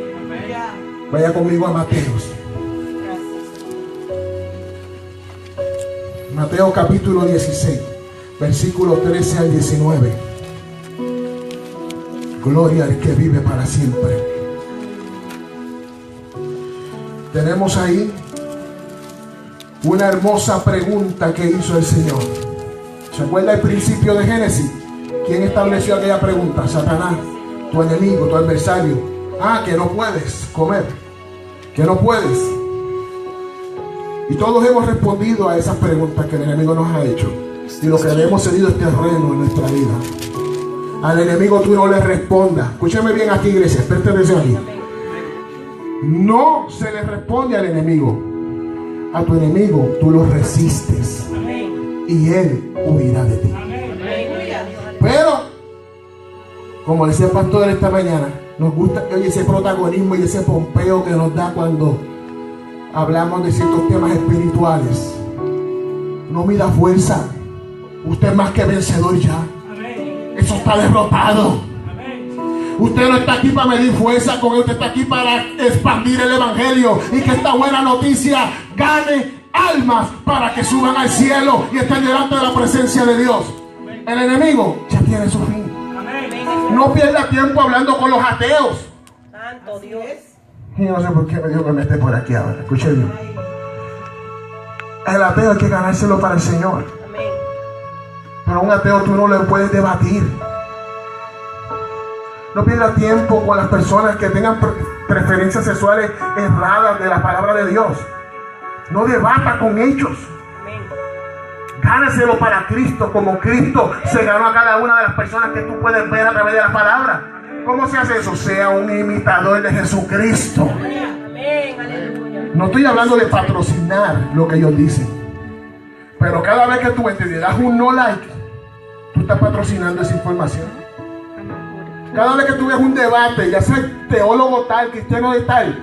Vaya conmigo a Mateos. Gracias, Señor. Mateo capítulo 16, versículo 13 al 19. Gloria al que vive para siempre. Tenemos ahí una hermosa pregunta que hizo el Señor. ¿Se acuerda el principio de Génesis? ¿Quién estableció aquella pregunta? Satanás, tu enemigo, tu adversario. Que no puedes comer, que no puedes. Y todos hemos respondido a esas preguntas que el enemigo nos ha hecho. Y lo que le hemos cedido es terreno en nuestra vida. Al enemigo tú no le respondas. Escúcheme bien aquí, iglesia, preste atención aquí. No se le responde al enemigo. A tu enemigo tú lo resistes. Amén. Y él huirá de ti. Amén, gloria a Dios. Pero, como decía el pastor esta mañana, nos gusta ese protagonismo y ese pompeo que nos da cuando hablamos de ciertos temas espirituales. No mida fuerza. Usted es más que vencedor ya. Eso está derrotado. Usted no está aquí para medir fuerza con él. Usted está aquí para expandir el evangelio y que esta buena noticia gane almas para que suban al cielo y estén delante de la presencia de Dios. El enemigo ya tiene su fin. No pierda tiempo hablando con los ateos. Santo Dios. Y no sé por qué Dios me mete por aquí ahora. Escuche bien. El ateo hay que ganárselo para el Señor. Amén. Pero a un ateo tú no le puedes debatir. No pierda tiempo con las personas que tengan preferencias sexuales erradas de la palabra de Dios. No debata con ellos. Amén. Gánaselo para Cristo, como Cristo se ganó a cada una de las personas que tú puedes ver a través de la palabra. ¿Cómo se hace eso? Sea un imitador de Jesucristo. Amén. Aleluya. No estoy hablando de patrocinar lo que ellos dicen, pero cada vez que tú le das un no like, tú estás patrocinando esa información. Cada vez que tú ves un debate, ya sea teólogo tal, cristiano de tal,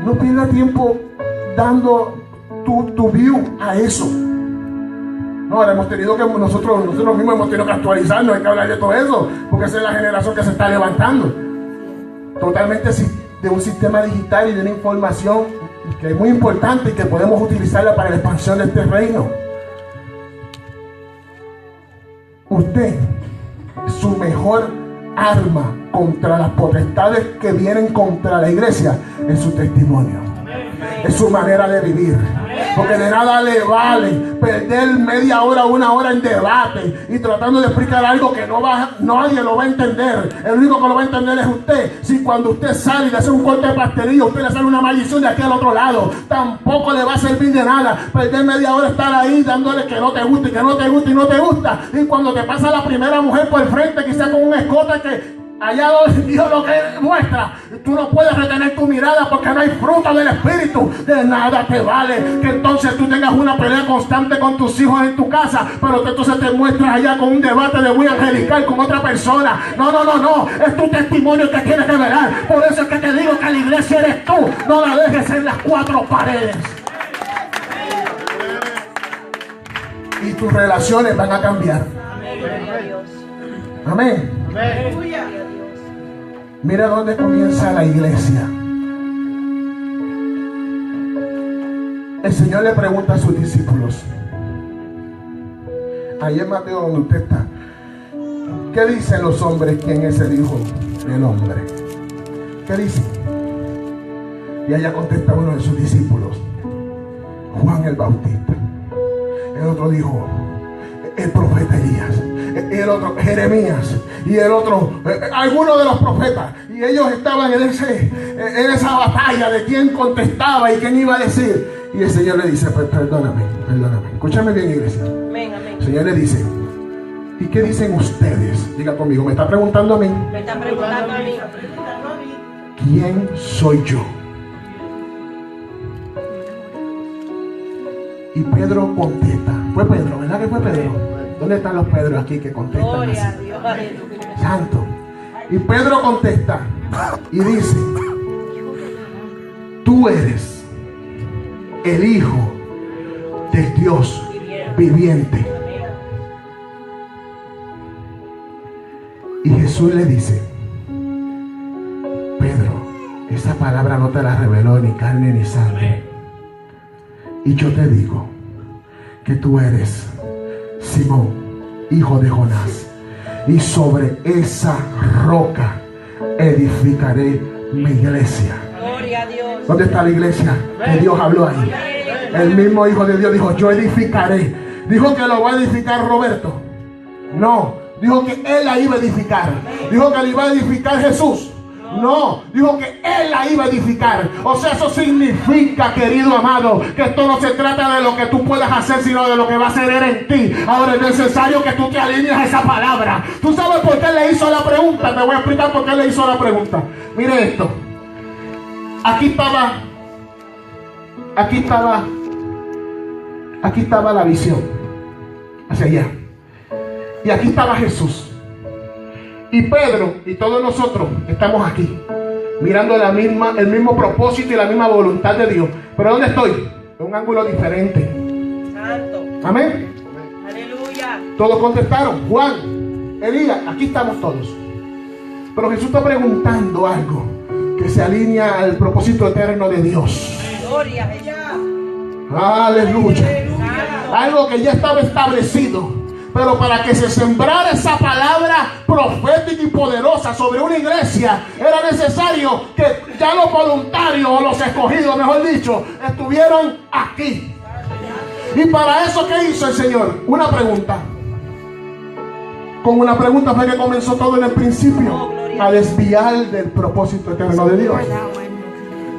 no pierdas tiempo dando tu view a eso. No, ahora hemos tenido que, nosotros mismos hemos tenido que actualizarnos, hay que hablar de todo eso, porque esa es la generación que se está levantando. Totalmente de un sistema digital y de una información que es muy importante y que podemos utilizarla para la expansión de este reino. Usted es su mejor arma contra las potestades que vienen contra la iglesia, es su testimonio, es su manera de vivir. Porque de nada le vale perder media hora, una hora en debate y tratando de explicar algo que nadie lo va a entender. El único que lo va a entender es usted. Si cuando usted sale y le hace un corte de pastelillo, usted le sale una maldición de aquí al otro lado, tampoco le va a servir de nada perder media hora estar ahí dándole que no te gusta y que no te gusta y no te gusta. Y cuando te pasa la primera mujer por el frente, quizás con un escote que allá donde Dios lo que muestra, tú no puedes retener tu mirada porque no hay fruto del Espíritu. De nada te vale que entonces tú tengas una pelea constante con tus hijos en tu casa, pero que entonces te muestras allá con un debate de muy angelical con otra persona. No, es tu testimonio que tienes que velar. Por eso es que te digo que la iglesia eres tú. No la dejes en las cuatro paredes. Y tus relaciones van a cambiar. Amén. Mira dónde comienza la iglesia. El Señor le pregunta a sus discípulos. Ahí en Mateo donde usted está. ¿Qué dicen los hombres? ¿Quién es el Hijo del Hombre? ¿Qué dicen? Y allá contesta uno de sus discípulos: Juan el Bautista. El otro dijo: el profeta Elías. El otro Jeremías. Y el otro algunos de los profetas. Y ellos estaban en esa batalla de quién contestaba y quién iba a decir. Y el Señor le dice: perdóname. Escúchame bien, iglesia. Amén, amén. El Señor le dice: ¿y qué dicen ustedes? Diga conmigo, me está preguntando a mí. Me están preguntando a mí. ¿Quién soy yo? Y Pedro contesta. Fue Pedro, ¿verdad que fue Pedro? ¿Dónde están los Pedros aquí que contestan Gloria a así? Dios, aleluya. Santo. Y Pedro contesta y dice: tú eres el Hijo del Dios viviente. Y Jesús le dice: Pedro, esa palabra no te la reveló ni carne ni sangre. Y yo te digo que tú eres Simón, hijo de Jonás, y sobre esa roca edificaré mi iglesia. Gloria a Dios. ¿Dónde está la iglesia que Dios habló ahí? El mismo Hijo de Dios dijo: yo edificaré. Dijo que lo va a edificar Roberto. No, dijo que él la iba a edificar. Dijo que la iba a edificar Jesús. No, dijo que él la iba a edificar. O sea, eso significa, querido amado, que esto no se trata de lo que tú puedas hacer, sino de lo que va a ser en ti. Ahora es necesario que tú te alinees a esa palabra. ¿Tú sabes por qué le hizo la pregunta? Te voy a explicar por qué le hizo la pregunta. Mire esto. Aquí estaba la visión. Hacia allá. Y aquí estaba Jesús. Y Pedro y todos nosotros estamos aquí, mirando el mismo propósito y la misma voluntad de Dios. Pero ¿dónde estoy? En un ángulo diferente. Santo. Amén. Aleluya. Todos contestaron: Juan, Elías, aquí estamos todos. Pero Jesús está preguntando algo que se alinea al propósito eterno de Dios. Gloria a Jesús. Aleluya. Algo que ya estaba establecido. Pero para que se sembrara esa palabra profética y poderosa sobre una iglesia, era necesario que ya los voluntarios o los escogidos, mejor dicho, estuvieran aquí. Y para eso, ¿qué hizo el Señor? Una pregunta. Con una pregunta fue que comenzó todo en el principio, a desviar del propósito eterno de Dios.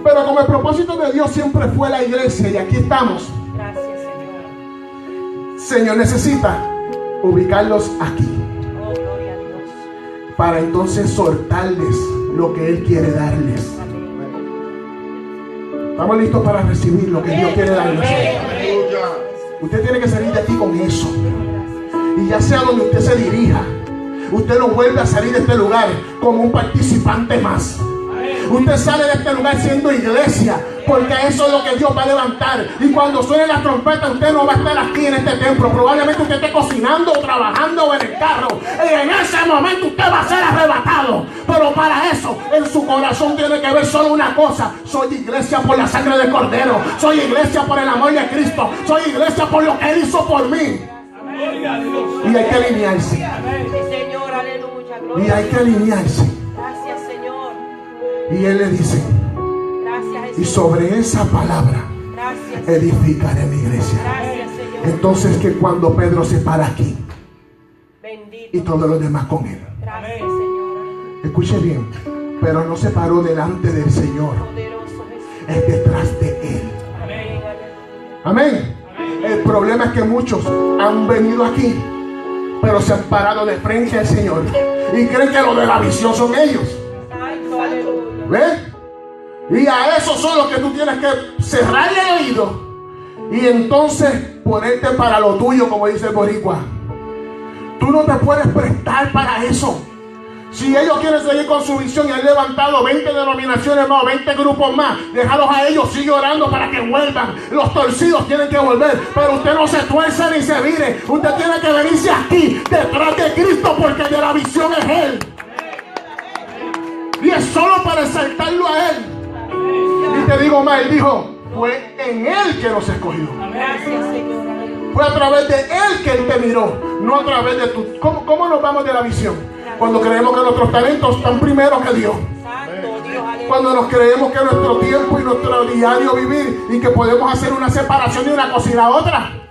Pero como el propósito de Dios siempre fue la iglesia, y aquí estamos, Gracias, Señor. Señor necesita ubicarlos aquí, Oh, gloria a Dios. para entonces soltarles lo que Él quiere darles. Estamos listos para recibir lo que Dios quiere darles. Usted tiene que salir de aquí con eso. Y ya sea donde usted se dirija, usted no vuelve a salir de este lugar como un participante más. Usted sale de este lugar siendo iglesia, porque eso es lo que Dios va a levantar. Y cuando suene la trompeta, usted no va a estar aquí en este templo. Probablemente usted esté cocinando o trabajando o en el carro. Y en ese momento usted va a ser arrebatado. Pero para eso, en su corazón tiene que ver solo una cosa: soy iglesia por la sangre del Cordero. Soy iglesia por el amor de Cristo. Soy iglesia por lo que Él hizo por mí. Y hay que alinearse. Sí, Señor, aleluya. Y Gloria hay que alinearse. Gracias, Señor. Y Él le dice: Gracias, Jesús. y sobre esa palabra Gracias, edificaré mi iglesia. gracias, Señor. Entonces, que cuando Pedro se para aquí Bendito. y todos los demás con él, Gracias, Señor. escuche bien, pero no se paró delante del Señor, Poderoso Jesús. es detrás de él. Amén, aleluya. Amén. El problema es que muchos han venido aquí, pero se han parado de frente al Señor y creen que los de la visión son ellos. Santo, aleluya. ¿Ves? Y a esos son los que tú tienes que cerrarle el oído y entonces ponerte para lo tuyo, como dice el boricua. Tú no te puedes prestar para eso. Si ellos quieren seguir con su visión y han levantado 20 denominaciones más, 20 grupos más, déjalos a ellos, sigue orando para que vuelvan. Los torcidos tienen que volver, pero usted no se tuerce ni se vire. Usted tiene que venirse aquí, detrás de Cristo, porque el de la visión es Él. Y es solo para exaltarlo a Él. Y te digo más, Él dijo, fue en Él que nos escogió. Gracias, Señor. Aleluya. Fue a través de Él que Él te miró, no a través de tu... ¿Cómo nos vamos de la visión? Cuando creemos que nuestros talentos están primero que Dios. Santo Dios, aleluya. Cuando nos creemos que nuestro tiempo y nuestro diario vivir y que podemos hacer una separación de una cosa y la otra. Señor,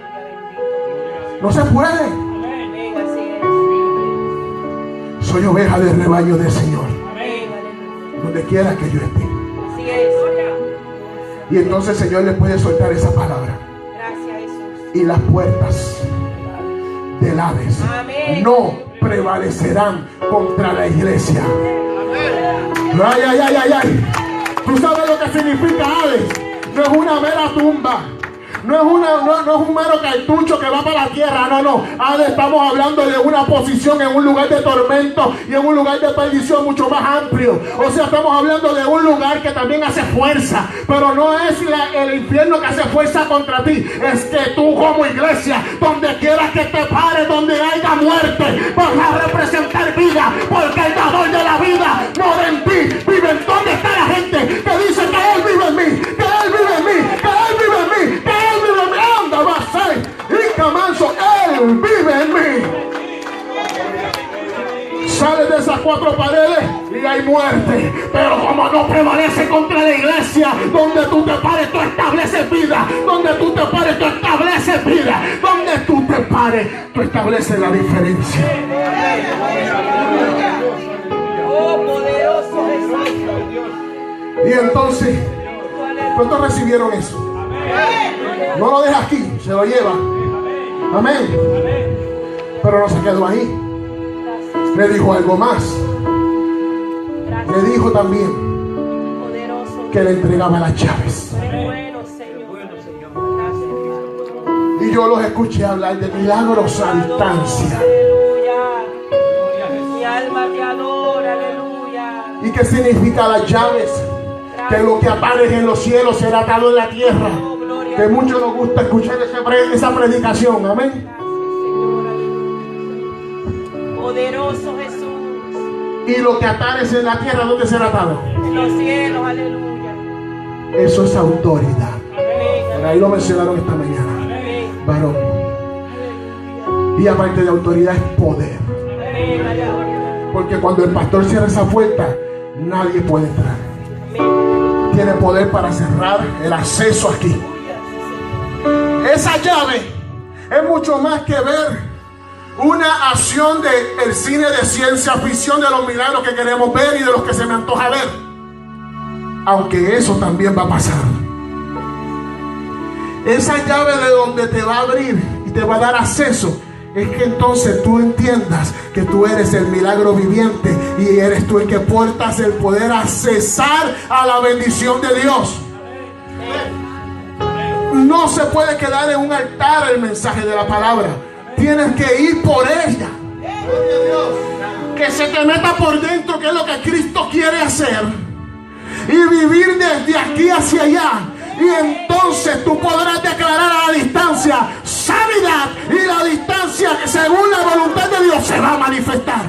aleluya, bendito. No se puede. Amén, así es. Soy oveja del rebaño del Señor, Amén, aleluya. donde quiera que yo esté. Así es. Y entonces el Señor le puede soltar esa palabra. Gracias, Jesús. Y las puertas del Hades Amén. no prevalecerán contra la iglesia. Ay, ay, ay, ay, ay. Tú sabes lo que significa Hades. No es una mera tumba. No es un mero cartucho que va para la tierra. No. Hades, estamos hablando de una posición en un lugar de tormento y en un lugar de perdición mucho más amplio. O sea, estamos hablando de un lugar que también hace fuerza. Pero no es el infierno que hace fuerza contra ti. Es que tú como iglesia, donde quiera que te pares, donde haya muerte, vas a representar vida. Porque el dador de la vida mora en ti. Vive en donde está la gente que dice que Él vive en mí. Que Él vive en mí. Que Él vive en mí. Que Él vive en mí. Anda, va a ser. Y Camanzo, Él vive en mí. Sales de esas cuatro paredes y hay muerte. Pero como no prevalece contra la iglesia, donde tú te pares, tú estableces vida. Donde tú te pares, tú estableces vida. Donde tú te pares, tú estableces la diferencia. Oh, poderoso Jesús. Y entonces, ¿cuántos recibieron eso? No lo deja aquí, se lo lleva. Amén. Pero no se quedó ahí. Le dijo algo más. Le dijo también Poderoso. que le entregaba las llaves. Bueno, Señor. Gracias. Y yo los escuché hablar de milagros a distancia. Aleluya. Mi alma te adora, aleluya. ¿Y qué significa las llaves? Que lo que atares en los cielos será atado en la tierra. Que mucho nos gusta escuchar esa predicación. Amén. Poderoso Jesús. Y lo que atares en la tierra, ¿dónde será atado? En los cielos, aleluya. Eso es autoridad. Amén, Ahí lo mencionaron esta mañana. Varón. Y aparte de autoridad es poder. Porque cuando el pastor cierra esa puerta, nadie puede entrar. Tiene poder para cerrar el acceso aquí. Esa llave es mucho más que ver una acción del cine de ciencia ficción, de los milagros que queremos ver y de los que se me antoja ver. Aunque eso también va a pasar. Esa llave de donde te va a abrir y te va a dar acceso, es que entonces tú entiendas que tú eres el milagro viviente y eres tú el que portas el poder a accesar a la bendición de Dios. No se puede quedar en un altar el mensaje de la palabra. Tienes que ir por ella. Que se te meta por dentro, que es lo que Cristo quiere hacer. Y vivir desde aquí hacia allá. Y entonces tú podrás declarar a la distancia sanidad. Y la distancia, según la voluntad de Dios, se va a manifestar.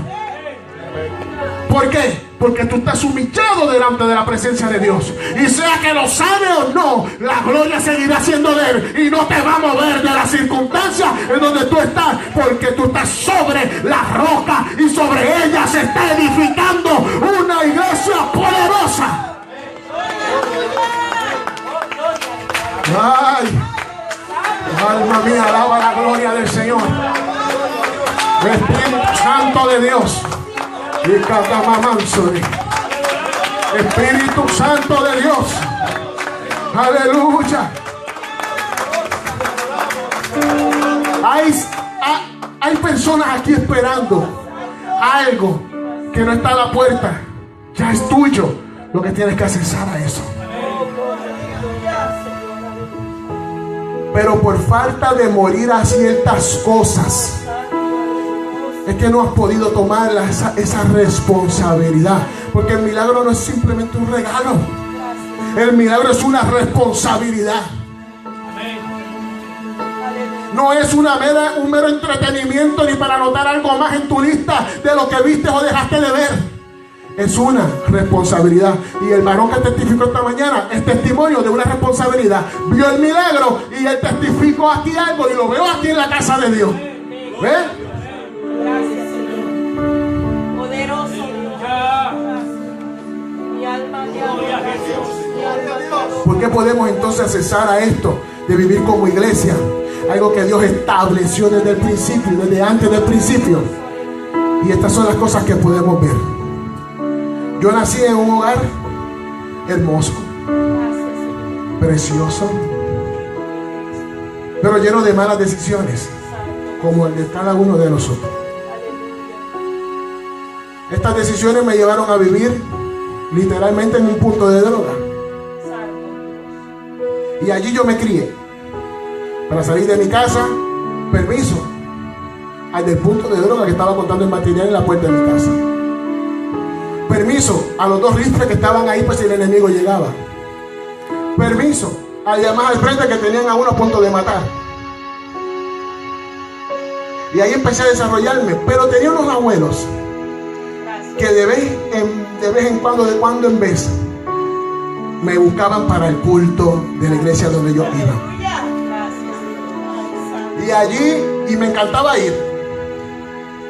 ¿Por qué? Porque tú estás humillado delante de la presencia de Dios. Y sea que lo sabe o no, la gloria seguirá siendo de Él. Y no te va a mover de las circunstancias en donde tú estás. Porque tú estás sobre la roca. Y sobre ella se está edificando una iglesia poderosa. Ay, alma mía, alaba la gloria del Señor. Espíritu Santo de Dios. Espíritu Santo de Dios. Aleluya. Hay personas aquí esperando algo que no está a la puerta. Ya es tuyo. Lo que tienes que accesar a eso. Pero por falta de morir a ciertas cosas, es que no has podido tomar esa responsabilidad. Porque el milagro no es simplemente un regalo. El milagro es una responsabilidad. No es un mero entretenimiento ni para anotar algo más en tu lista de lo que viste o dejaste de ver. Es una responsabilidad. Y el varón que testificó esta mañana es testimonio de una responsabilidad. Vio el milagro y él testificó aquí algo y lo veo aquí en la casa de Dios. ¿Ves? Gracias, Señor. Poderoso Dios. Mi alma te adora. ¿Por qué podemos entonces accesar a esto de vivir como iglesia? Algo que Dios estableció desde el principio, desde antes del principio. Y estas son las cosas que podemos ver. Yo nací en un hogar hermoso, precioso, pero lleno de malas decisiones, como el de cada uno de nosotros. Estas decisiones me llevaron a vivir literalmente en un punto de droga. Y allí yo me crié. Para salir de mi casa, permiso, al del punto de droga que estaba contando el material en la puerta de mi casa. Permiso a los 2 rifles que estaban ahí por si el enemigo llegaba. Permiso a llamar al frente que tenían a uno a punto de matar. Y ahí empecé a desarrollarme. Pero tenía unos abuelos que de vez en cuando, de cuando en vez, me buscaban para el culto de la iglesia donde yo iba. Y allí, y me encantaba ir.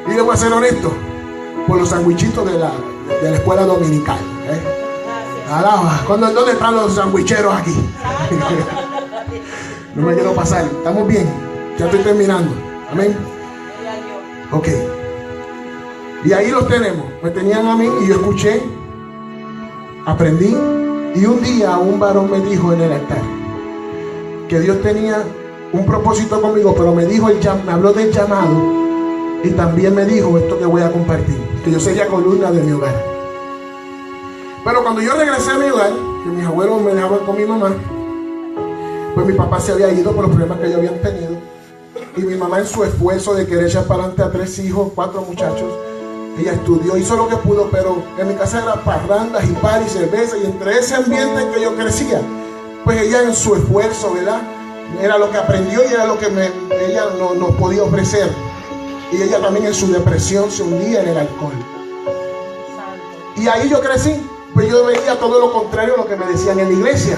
Y le voy a ser honesto, por los sandwichitos de la escuela dominical. Alaba. ¿Dónde están los sandwicheros aquí? No me quiero pasar. ¿Estamos bien? Ya estoy terminando. Amén. Ok. Y ahí los tenemos. Me tenían a mí y yo escuché, aprendí. Y un día un varón me dijo en el altar que Dios tenía un propósito conmigo, pero me habló del llamado y también me dijo esto que voy a compartir, que yo sería columna de mi hogar. Pero cuando yo regresé a mi hogar, que mis abuelos me dejaban con mi mamá, pues mi papá se había ido por los problemas que ellos habían tenido, y mi mamá, en su esfuerzo de querer echar para adelante a 3 hijos, 4 muchachos, ella estudió, hizo lo que pudo, pero en mi casa era parrandas y par y cerveza, y entre ese ambiente en que yo crecía, pues ella en su esfuerzo, ¿verdad?, era lo que aprendió y era lo que ella nos podía ofrecer. Y ella también en su depresión se hundía en el alcohol. Y ahí yo crecí, pues yo veía todo lo contrario a lo que me decían en la iglesia.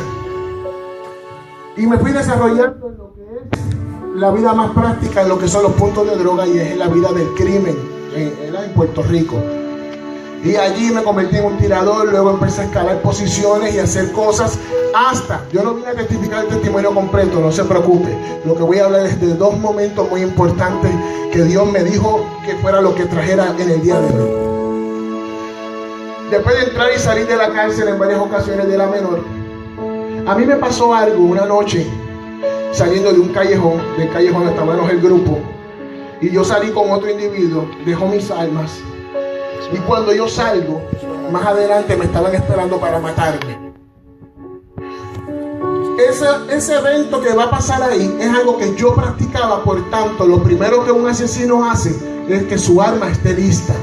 Y me fui desarrollando en lo que es la vida más práctica, en lo que son los puntos de droga, y es en la vida del crimen en Puerto Rico. Y allí me convertí en un tirador, luego empecé a escalar posiciones y hacer cosas hasta, yo no vine a testificar el testimonio completo, no se preocupe. Lo que voy a hablar es de dos momentos muy importantes que Dios me dijo que fuera lo que trajera en el día de hoy. Después de entrar y salir de la cárcel en varias ocasiones de la menor, a mí me pasó algo una noche saliendo de un callejón, del callejón estábamos el grupo, y yo salí con otro individuo, dejó mis armas. Y cuando yo salgo, más adelante me estaban esperando para matarme. Ese evento que va a pasar ahí es algo que yo practicaba, por tanto, lo primero que un asesino hace es que su arma esté lista.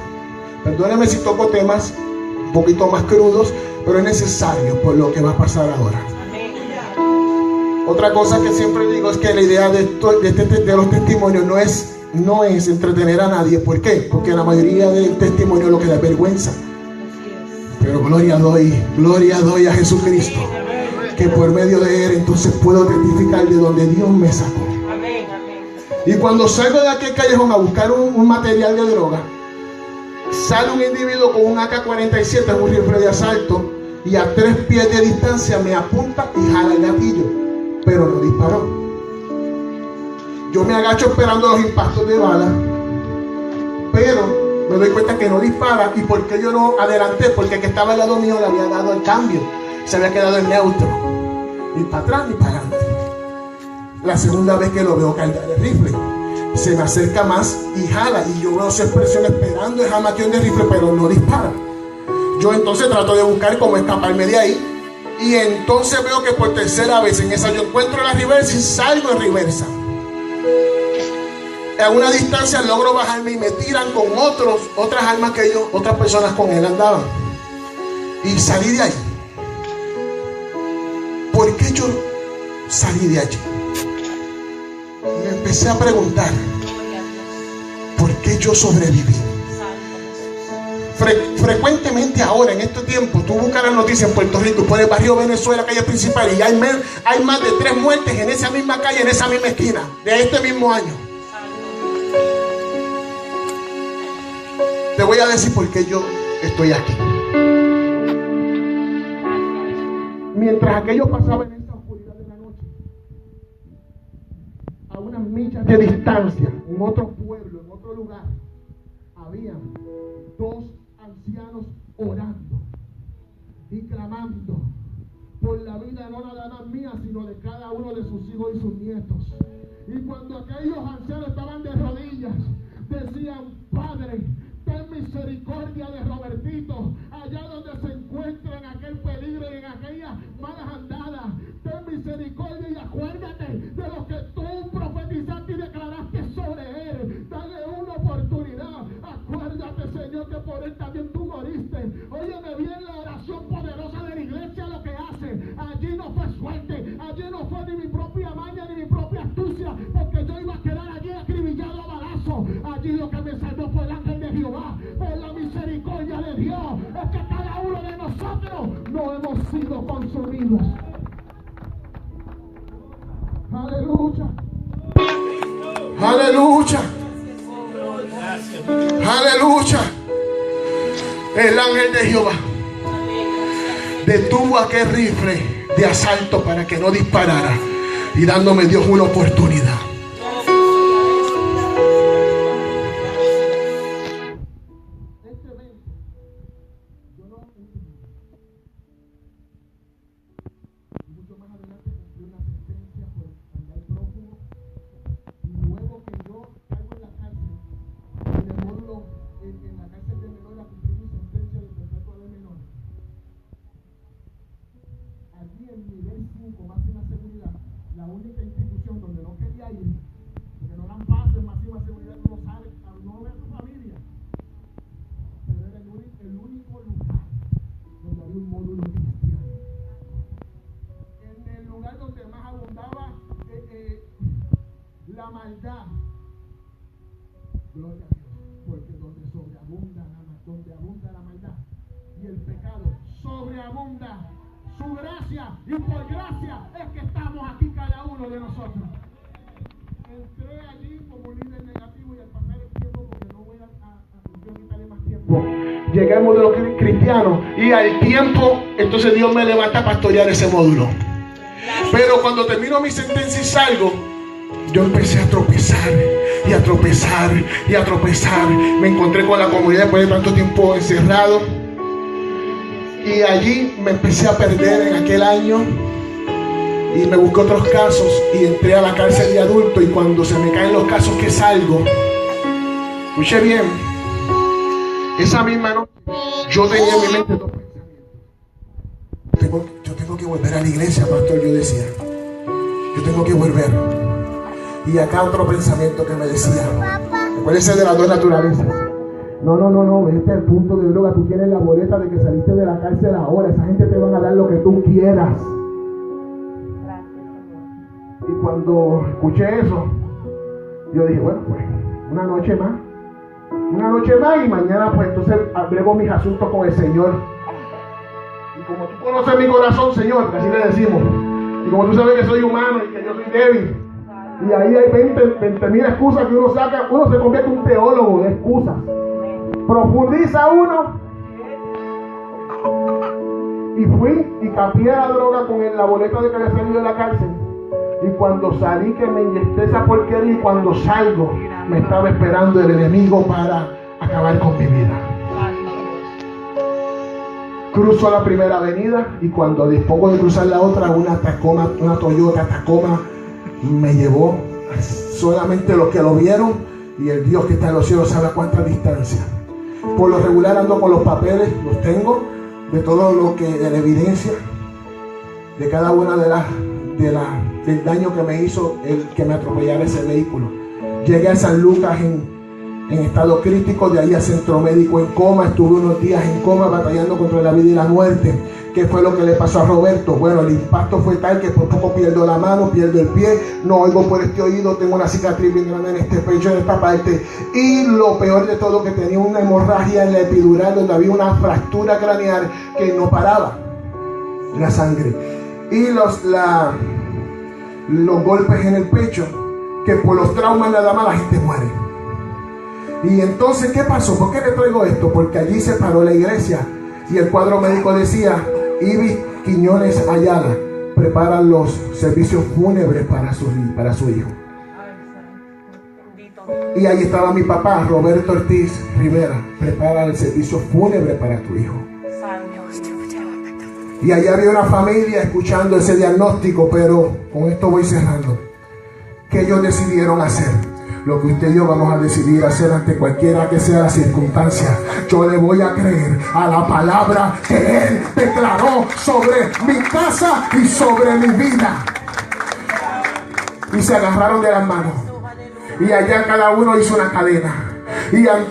Perdóneme si toco temas un poquito más crudos, pero es necesario por lo que va a pasar ahora. Otra cosa que siempre digo es que la idea de los testimonios no es entretener a nadie. ¿Por qué? Porque la mayoría del testimonio lo que da es vergüenza. Pero gloria doy a Jesucristo, que por medio de Él entonces puedo testificar de donde Dios me sacó. Y cuando salgo de aquel callejón a buscar un material de droga, sale un individuo con un AK-47, un rifle de asalto, y a 3 pies de distancia me apunta y jala el gatillo, pero no disparó. Yo me agacho esperando los impactos de bala, pero me doy cuenta que no dispara. ¿Y por qué yo no adelanté? Porque el que estaba al lado mío le había dado el cambio, se había quedado en neutro, ni para atrás ni para adelante. La segunda vez que lo veo cargar el rifle, se me acerca más y jala, y yo veo su expresión esperando el jamaquión de rifle, pero no dispara. Yo entonces trato de buscar cómo escaparme de ahí, y entonces veo que por tercera vez en esa yo encuentro la reversa y salgo en reversa. A una distancia logro bajarme y me tiran con otras armas que otras personas con él andaban. Y salí de ahí. ¿Por qué yo salí de allí? Me empecé a preguntar, ¿por qué yo sobreviví? Frecuentemente ahora, en este tiempo, tú buscas las noticias en Puerto Rico, por el barrio Venezuela, calle principal, y hay más de 3 muertes en esa misma calle, en esa misma esquina, de este mismo año. Te voy a decir por qué yo estoy aquí. Mientras aquello pasaba en esa oscuridad de la noche, a unas millas de distancia, en otro pueblo, en otro lugar, habían 2 ancianos orando y clamando por la vida no nada más mía, sino de cada uno de sus hijos y sus nietos. Y cuando aquellos ancianos estaban de rodillas, decían: Padre, ten misericordia de Robertito, allá donde se encuentra en aquel peligro y en aquellas malas andadas. Ten misericordia y acuérdate de lo que tú profetizaste y declaraste sobre él. Dale una oportunidad. Acuérdate, Señor, que por él también tú moriste. Óyeme bien, la oración poderosa de la iglesia lo que hace. Allí no fue suerte, allí no fue ni mi propia maña ni mi propia astucia, porque yo iba a quedar allí acribillado a balazo. Allí lo que me salvó fue el ángel de Jehová. Por la misericordia de Dios es que cada uno de nosotros no hemos sido consumidos. Aleluya. Aleluya. Aleluya. El ángel de Jehová detuvo aquel rifle de asalto para que no disparara, y dándome Dios una oportunidad. La única institución donde no quería ir, porque no dan paso en máxima seguridad, no sabe, no ve a su familia, pero era el único lugar donde había un módulo cristiano, en el lugar donde más abundaba la maldad. Gloria a Dios, porque donde abunda la maldad y el pecado, sobreabunda su gracia, y por gracia es que estamos aquí cada de nosotros. Entré allí como líder negativo y al pasar el tiempo, porque no voy a quitarle más tiempo, llegué al módulo cristiano y al tiempo, entonces Dios me levanta a pastorear ese módulo. Pero cuando termino mi sentencia y salgo, yo empecé a tropezar y a tropezar y a tropezar. Me encontré con la comunidad después de tanto tiempo encerrado. Y allí me empecé a perder en aquel año. Y me busqué otros casos y entré a la cárcel de adulto. Y cuando se me caen los casos que salgo, escuché bien, esa misma noche yo tenía en mi mente dos pensamientos. Yo tengo que volver a la iglesia, pastor, yo decía. Yo tengo que volver. Y acá otro pensamiento que me decía, acuérdense de las dos naturalezas. No, este es el punto de droga. Tú tienes la boleta de que saliste de la cárcel ahora. Esa gente te van a dar lo que tú quieras. Y cuando escuché eso, yo dije, bueno, pues una noche más y mañana pues entonces agrego mis asuntos con el Señor. Y como tú conoces mi corazón, Señor, así le decimos, y como tú sabes que soy humano y que yo soy débil, y ahí hay 20,000 excusas que uno saca, uno se convierte en un teólogo de excusas. Profundiza uno. Y fui y cambié la droga con la boleta de que había salido de la cárcel. Y cuando salí que me inyecté esa porquería, y cuando salgo me estaba esperando el enemigo para acabar con mi vida. Cruzo la primera avenida y cuando dispongo de cruzar la otra, una Toyota Tacoma me llevó. Solamente los que lo vieron y el Dios que está en los cielos sabe a cuánta distancia. Por lo regular ando con los papeles, los tengo, de todo lo que, de la evidencia de cada una del daño que me hizo el que me atropellara ese vehículo. Llegué a San Lucas en estado crítico, de ahí a centro médico en coma. Estuve unos días en coma batallando contra la vida y la muerte. ¿Qué fue lo que le pasó a Roberto? Bueno, el impacto fue tal que por poco pierdo la mano, pierdo el pie, no oigo por este oído, tengo una cicatriz bien grande en este pecho, en esta parte. Y lo peor de todo, que tenía una hemorragia en la epidural donde había una fractura craneal que no paraba la sangre. Y los golpes en el pecho, que por los traumas nada más la gente muere. Y entonces, ¿qué pasó? ¿Por qué le traigo esto? Porque allí se paró la iglesia y el cuadro médico decía: Ibis Quiñones Ayala prepara los servicios fúnebres para su hijo. Y ahí estaba mi papá, Roberto Ortiz Rivera, prepara el servicio fúnebre para tu hijo. Y allá había una familia escuchando ese diagnóstico, pero con esto voy cerrando. ¿Qué ellos decidieron hacer? Lo que usted y yo vamos a decidir hacer ante cualquiera que sea la circunstancia. Yo le voy a creer a la palabra que Él declaró sobre mi casa y sobre mi vida. Y se agarraron de las manos. Y allá cada uno hizo una cadena. Y allí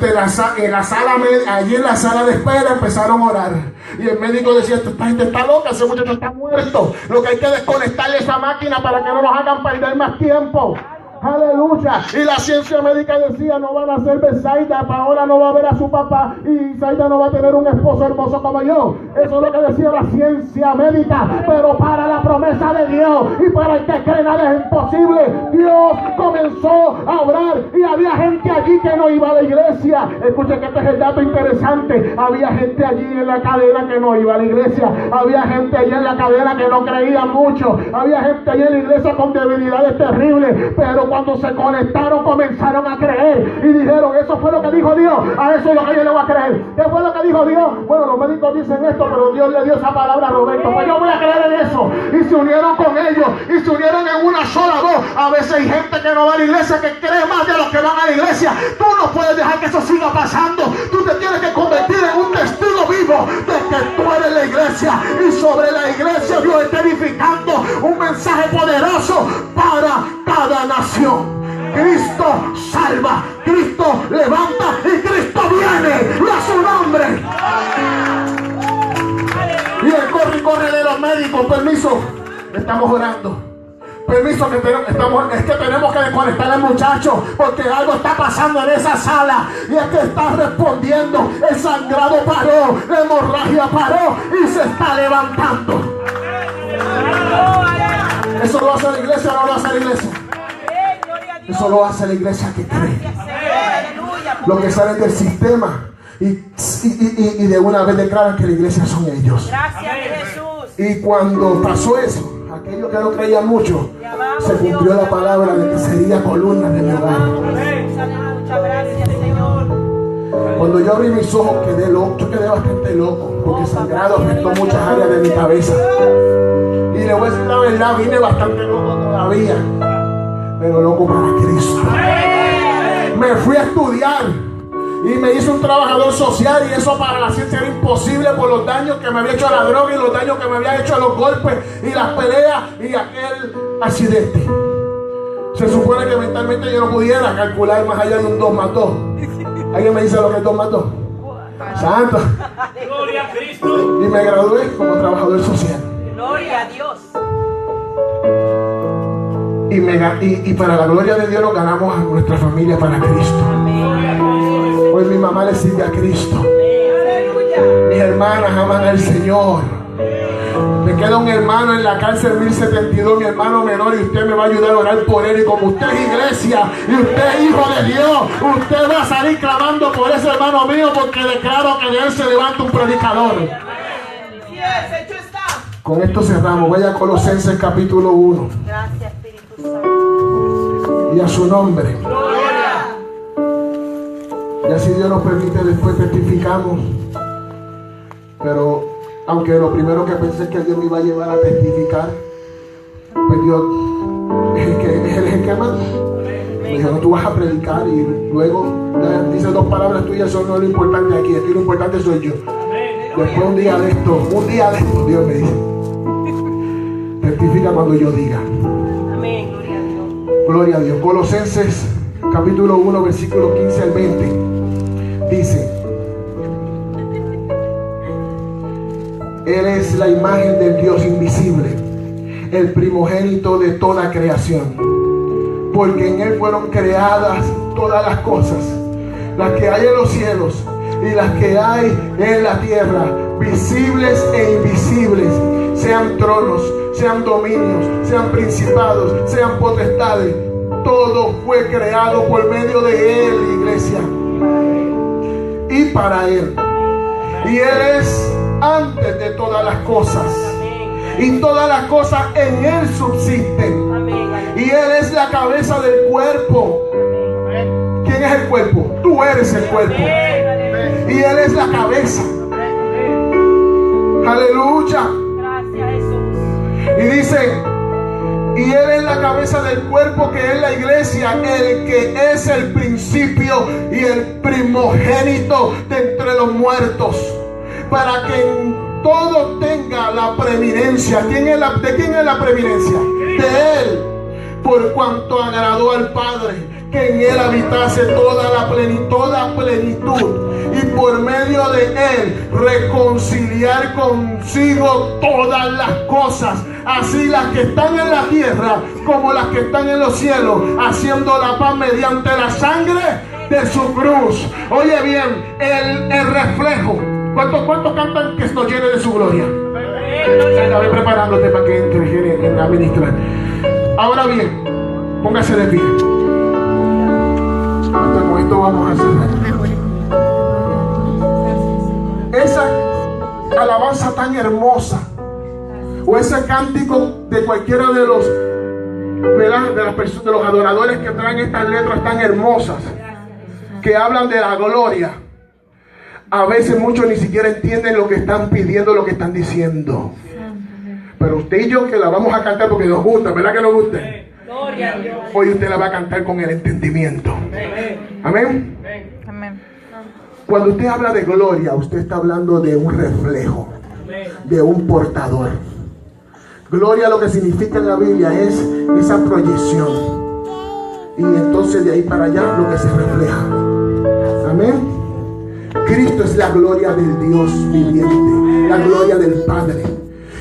en la sala de espera empezaron a orar. Y el médico decía: esta gente está loca, ese muchacho está muerto. Lo que hay que desconectarle esa máquina para que no nos hagan perder más tiempo. Aleluya. Y la ciencia médica decía: no van a ser Zaida, ahora no va a ver a su papá y Zaida no va a tener un esposo hermoso como yo. Eso es lo que decía la ciencia médica. Pero para la promesa de Dios y para el que cree nada es imposible. Dios comenzó a obrar y había gente allí que no iba a la iglesia. Escuchen que este es el dato interesante. Había gente allí en la cadena que no iba a la iglesia. Había gente allí en la cadena que no creía mucho. Había gente allí en la iglesia con debilidades terribles. Pero cuando se conectaron comenzaron a creer y dijeron: eso fue lo que dijo Dios, a eso es lo que yo le voy a creer. ¿Qué fue lo que dijo Dios? Bueno, los médicos dicen esto, pero Dios le dio esa palabra a Roberto, pues yo voy a creer en eso. Y se unieron con ellos y se unieron en una sola voz. A veces hay gente que no va a la iglesia que cree más de los que van a la iglesia. Tú no puedes dejar que eso siga pasando. Tú te tienes que convertir en un testigo vivo de que tú eres la iglesia, y sobre la iglesia Dios está edificando un mensaje poderoso para cada nación. Cristo salva, Cristo levanta y Cristo viene. Y a su nombre. Y el corre de los médicos: permiso, estamos orando. Permiso, que tenemos que desconectar al muchacho porque algo está pasando en esa sala. Y es que está respondiendo. El sangrado paró, la hemorragia paró y se está levantando. Eso lo hace la iglesia o no lo hace la iglesia. Gloria a Dios. Eso lo hace la iglesia que cree. Gracias, Señor. Aleluya. Los que salen del sistema y de una vez declaran que la iglesia son ellos. Gracias, Jesús. Y cuando pasó eso, aquellos que no creían mucho, Te amamos, se cumplió Dios. la palabra de que sería columna de mi hogar. Muchas gracias, Señor. Cuando yo abrí mis ojos quedé loco, yo quedé bastante loco, porque el sangrado afectó muchas áreas de mi cabeza. Y le voy a decir la verdad, vine bastante loco todavía, pero loco para Cristo. Me fui a estudiar y me hice un trabajador social, y eso para la ciencia era imposible por los daños que me había hecho la droga y los daños que me había hecho los golpes y las peleas y aquel accidente. Se supone que mentalmente yo no pudiera calcular más allá de un 2 más 2. ¿Alguien me dice lo que es 2 más 2? Santo. Gloria a Cristo. Y me gradué como trabajador social. Gloria a Dios. Y para la gloria de Dios nos ganamos a nuestra familia para Cristo. Amén. Hoy mi mamá le sirve a Cristo. Aleluya. Mis hermanas aman al Señor. Me queda un hermano en la cárcel 1072, mi hermano menor, y usted me va a ayudar a orar por él. Y como usted es iglesia y usted es hijo de Dios, usted va a salir clamando por ese hermano mío, porque declaro que de él se levanta un predicador. Sí es, hecho está. Con esto cerramos. Vaya a Colosenses capítulo 1. Gracias, Espíritu Santo. Y a su nombre. Gloria. Ya si Dios nos permite, después testificamos. Pero aunque lo primero que pensé es que Dios me iba a llevar a testificar, pues Dios es el que manda. Me dijo, no, tú vas a predicar, y luego dice 2 palabras tuyas, eso no es lo importante aquí, aquí lo importante soy yo. Después un día de esto, Dios me dice, testifica cuando yo diga. Amén, gloria a Dios. Gloria a Dios. Colosenses capítulo 1, versículo 15 al 20 dice: Él es la imagen del Dios invisible, el primogénito de toda creación, porque en Él fueron creadas todas las cosas, las que hay en los cielos y las que hay en la tierra, visibles e invisibles, sean tronos, sean dominios, sean principados, sean potestades. Todo fue creado por medio de Él, iglesia, y para Él. Y Él es antes de todas las cosas, y todas las cosas en Él subsisten. Amén. Y Él es la cabeza del cuerpo. ¿Quién es el cuerpo? Tú eres el cuerpo. Y Él es la cabeza. Aleluya. Gracias, Jesús. Y dice, y Él es la cabeza del cuerpo, que es la iglesia, el que es el principio y el primogénito de entre los muertos, para que en todo tenga la preeminencia. ¿De quién es la preeminencia? De Él, por cuanto agradó al Padre que en Él habitase toda plenitud, y por medio de Él reconciliar consigo todas las cosas, así las que están en la tierra como las que están en los cielos, haciendo la paz mediante la sangre de su cruz. Oye bien, el reflejo. ¿Cuántos cantan que nos llene de su gloria? Venga, ve preparándote para que entre a ministrar. Ahora bien, póngase de pie. Con esto vamos a hacer esa alabanza tan hermosa, o ese cántico de cualquiera de los, ¿verdad?, de los adoradores que traen estas letras tan hermosas, que hablan de la gloria. A veces muchos ni siquiera entienden lo que están pidiendo, lo que están diciendo. Pero usted y yo, que la vamos a cantar porque nos gusta, ¿verdad que nos gusta? Gloria a Dios. Hoy usted la va a cantar con el entendimiento. Amén. Amén. Cuando usted habla de gloria, usted está hablando de un reflejo, de un portador. Gloria, lo que significa en la Biblia es esa proyección. Y entonces de ahí para allá lo que se refleja. Amén. Cristo es la gloria del Dios viviente, la gloria del Padre.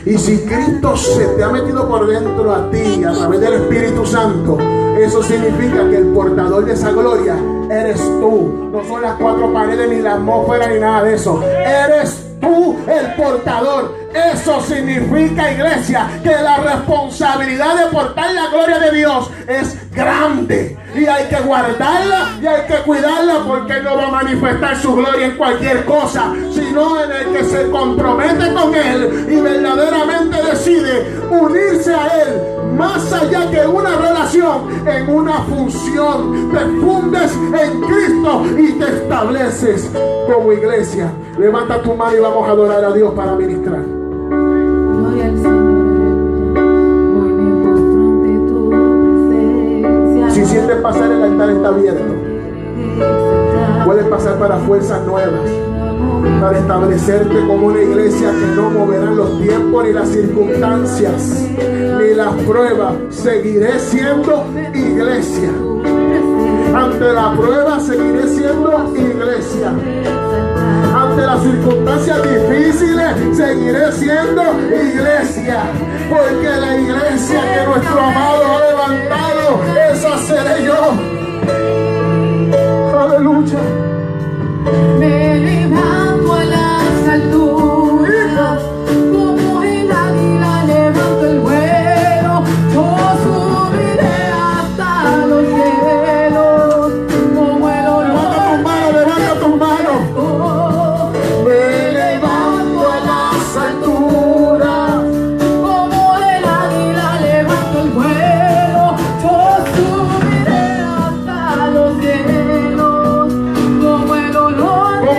Y si Cristo se te ha metido por dentro a ti a través del Espíritu Santo, eso significa que el portador de esa gloria eres tú. No son las 4 paredes, ni la atmósfera, ni nada de eso. Eres tú el portador. Eso significa, iglesia, que la responsabilidad de portar la gloria de Dios es grande. Y hay que guardarla y hay que cuidarla, porque Él no va a manifestar su gloria en cualquier cosa, sino en el que se compromete con Él y verdaderamente decide unirse a Él, más allá que una relación, en una función. Te fundes en Cristo y te estableces como iglesia. Levanta tu mano y vamos a adorar a Dios para ministrar. Gloria al Señor, hoy me postro ante tu presencia. Si sientes pasar, el altar está abierto. Puedes pasar para fuerzas nuevas, para establecerte como una iglesia que no moverán los tiempos ni las circunstancias ni las pruebas. Seguiré siendo iglesia. Ante la prueba seguiré siendo iglesia. Ante las circunstancias difíciles seguiré siendo iglesia, porque la iglesia que nuestro amado ha levantado, esa seré yo. Aleluya. Me levanto a las alturas, como el águila levanto el vuelo. Yo subiré hasta los cielos, como el olor. Levanta tus manos. Oh, Me levanto a las alturas. como el águila levanto el vuelo. Yo subiré hasta los cielos, como el olor.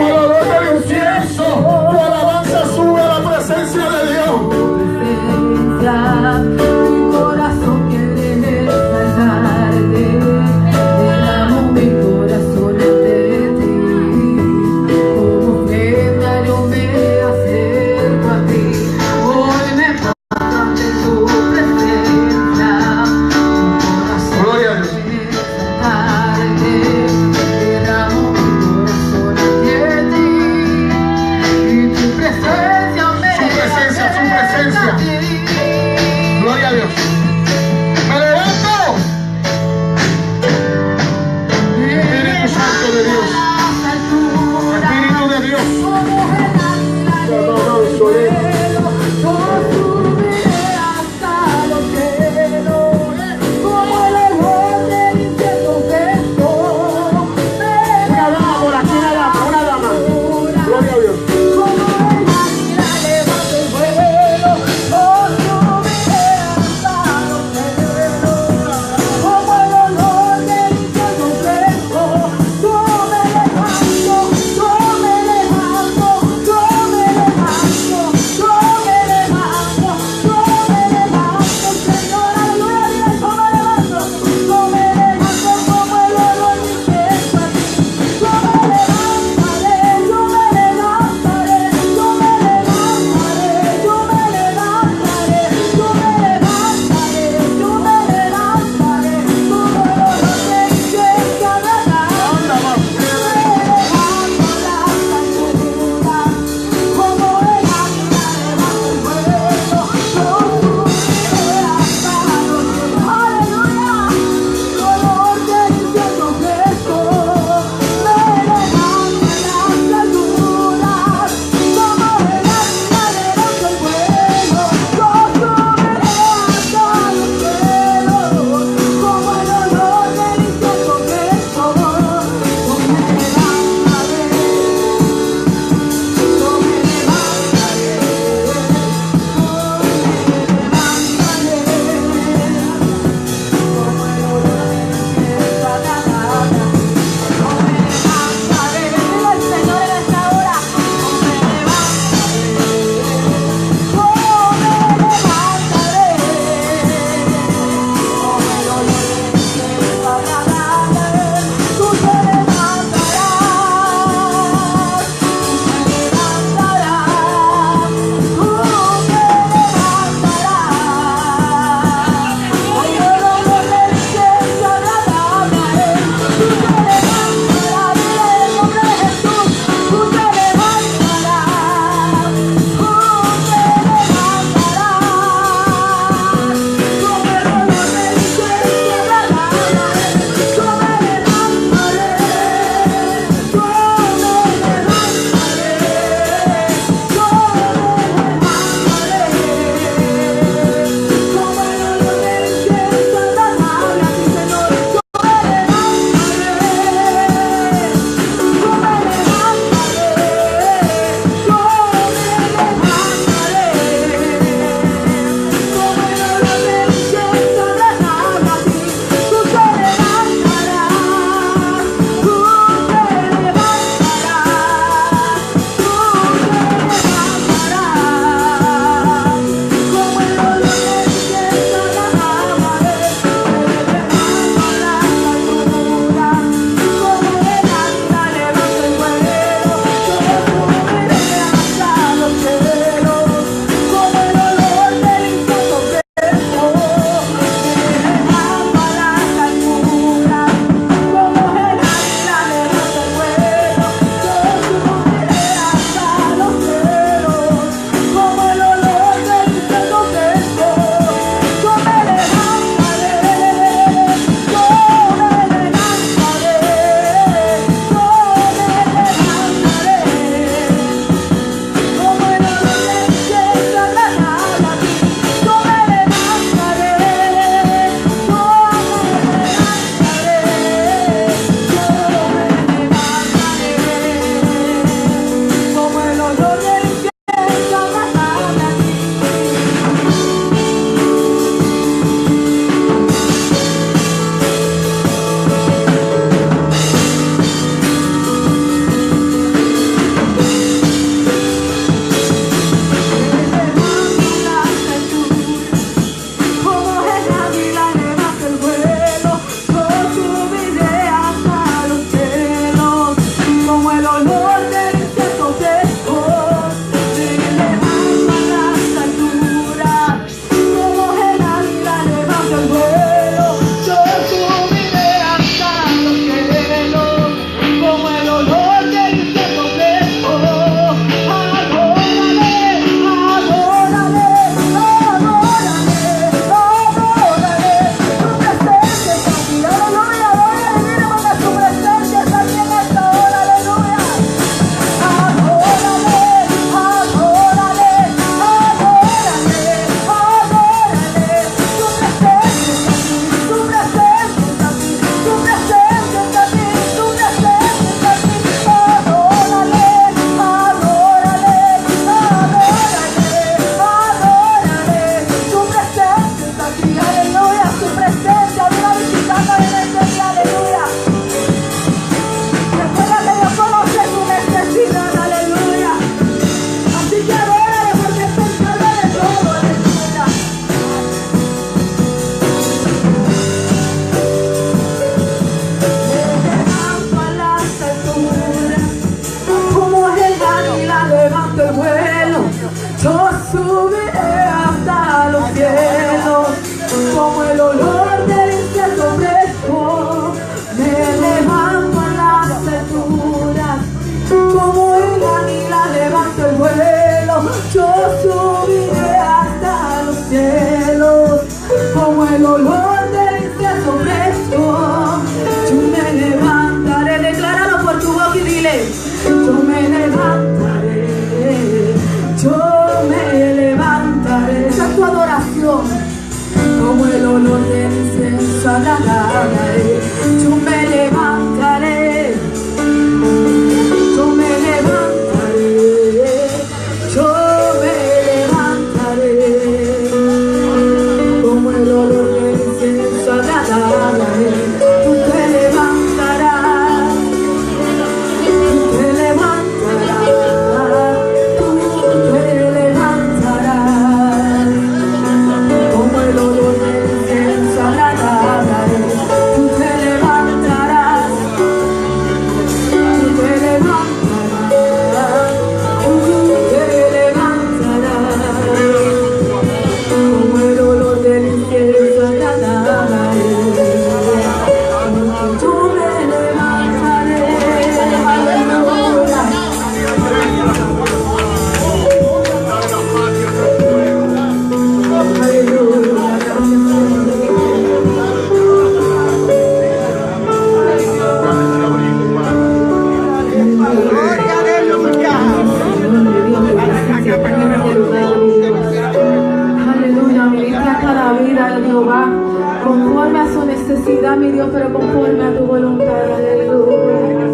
su necesidad, mi Dios, pero conforme a tu voluntad. Aleluya.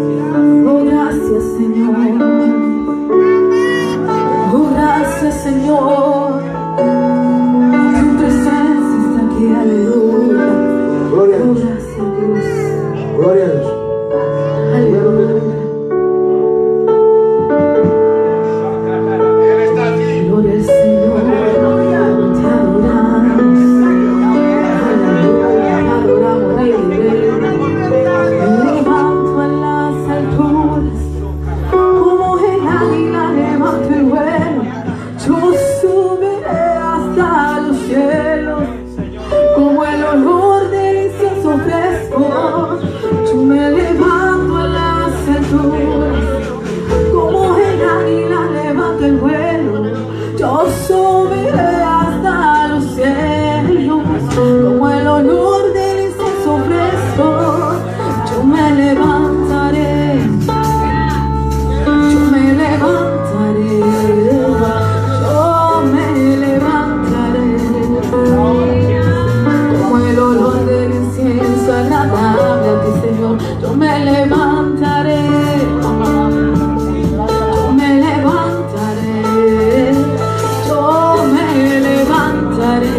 Oh, gracias, Señor. Oh, gracias, Señor. Tu presencia está aquí. Aleluya. Gloria a Oh, Dios. gracias, Dios. Gloria a Dios. Aleluya. Él está aquí. Gloria al Señor. Te adoramos. Aleluya. Te adoramos, Rey de Reyes. Me levanto en las alturas, como el águila levanto el vuelo. Yo subiré hasta los cielos, como el olor del incienso fresco. Yo me levanto en las alturas, como el águila levanto el vuelo. Yo subiré hasta los cielos, como el olor del incienso fresco. Yo me levantaré, yo me levantaré, yo me levantaré, como el olor del incienso agradable a ti, Señor. Yo me levantaré, yo me levantaré, yo me levantaré,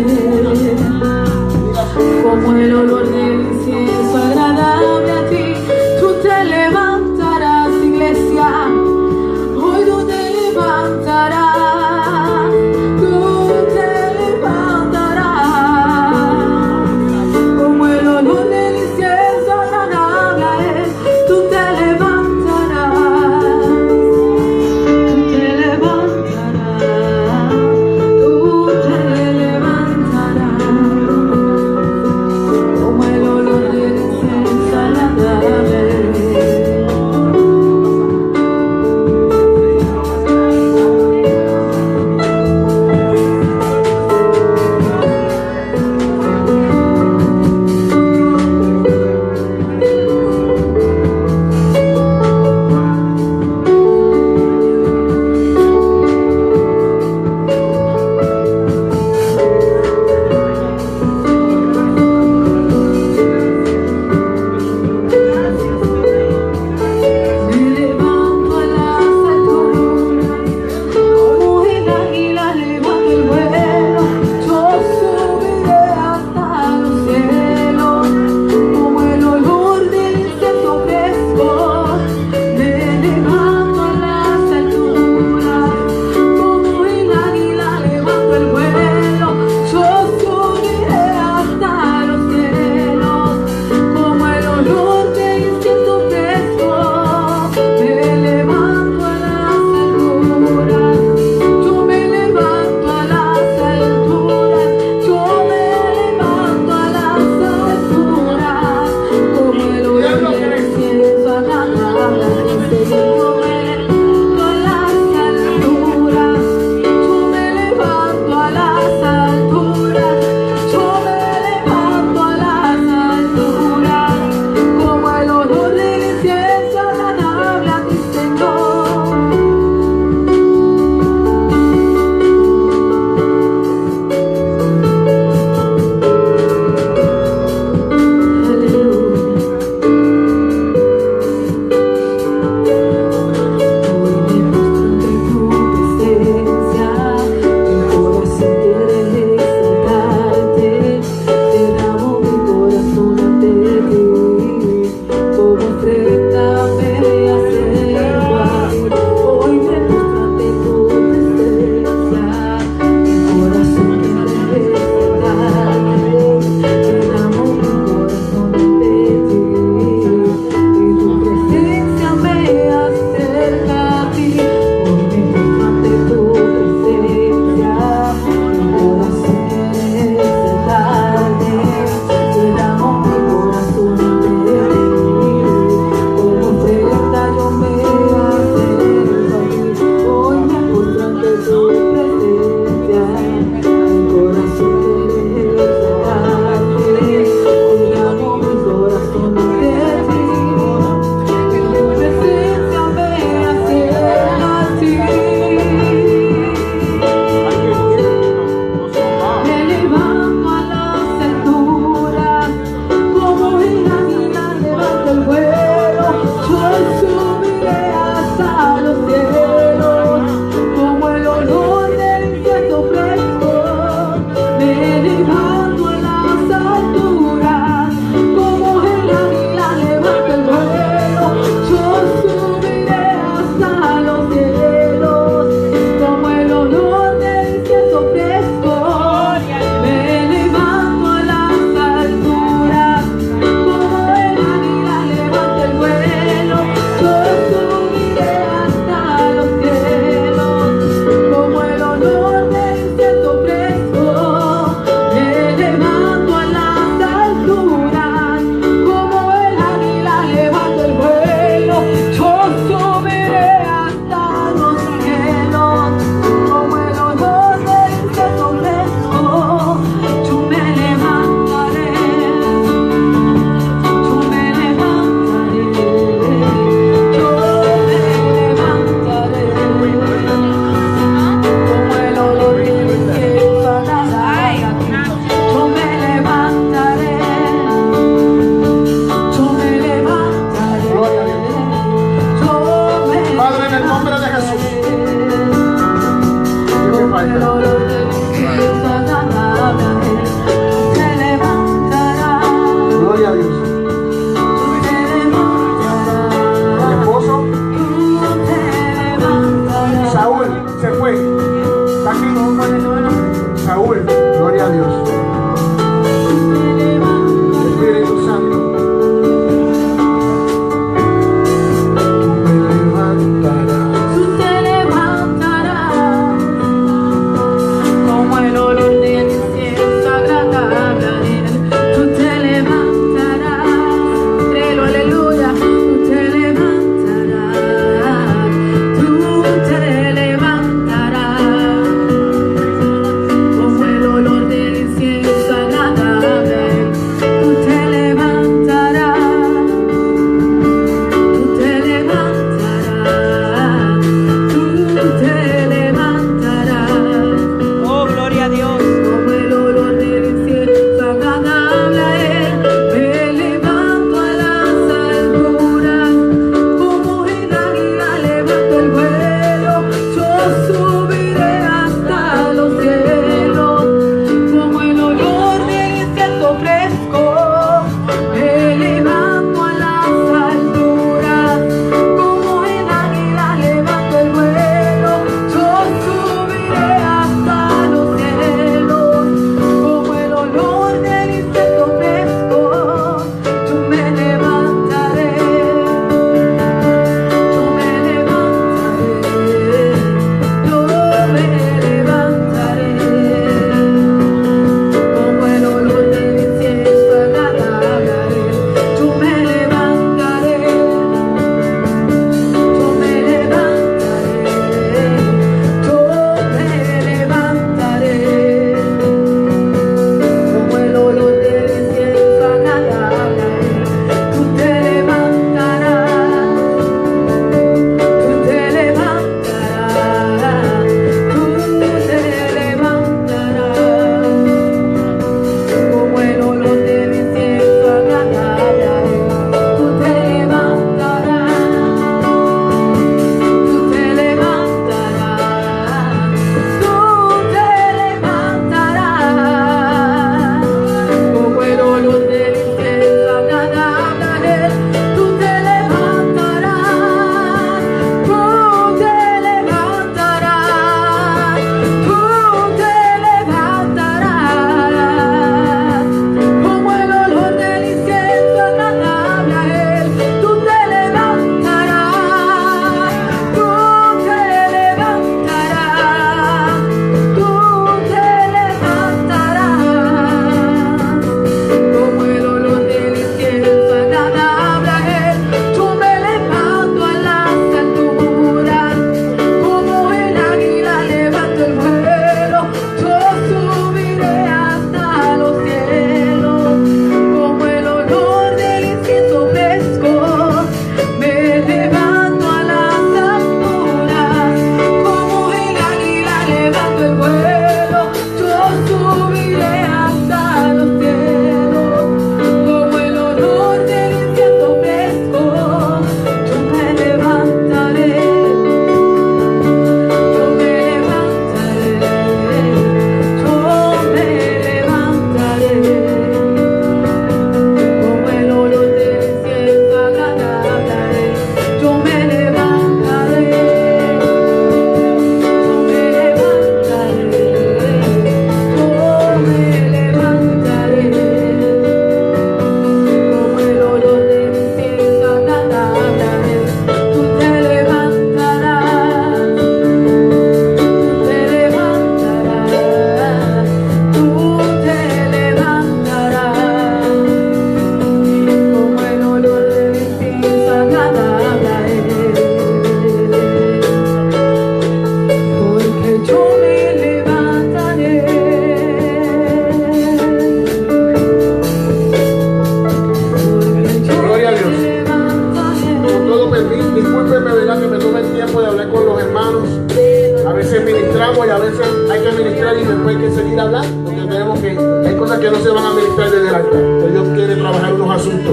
como el olor del incienso agradable a ti. Tú te levantarás, iglesia. Hoy tú te levantarás, tú te levantarás, como el olor del incienso agradable a él. Tú te levantarás, tú te levantarás, tú te levantarás, como el olor del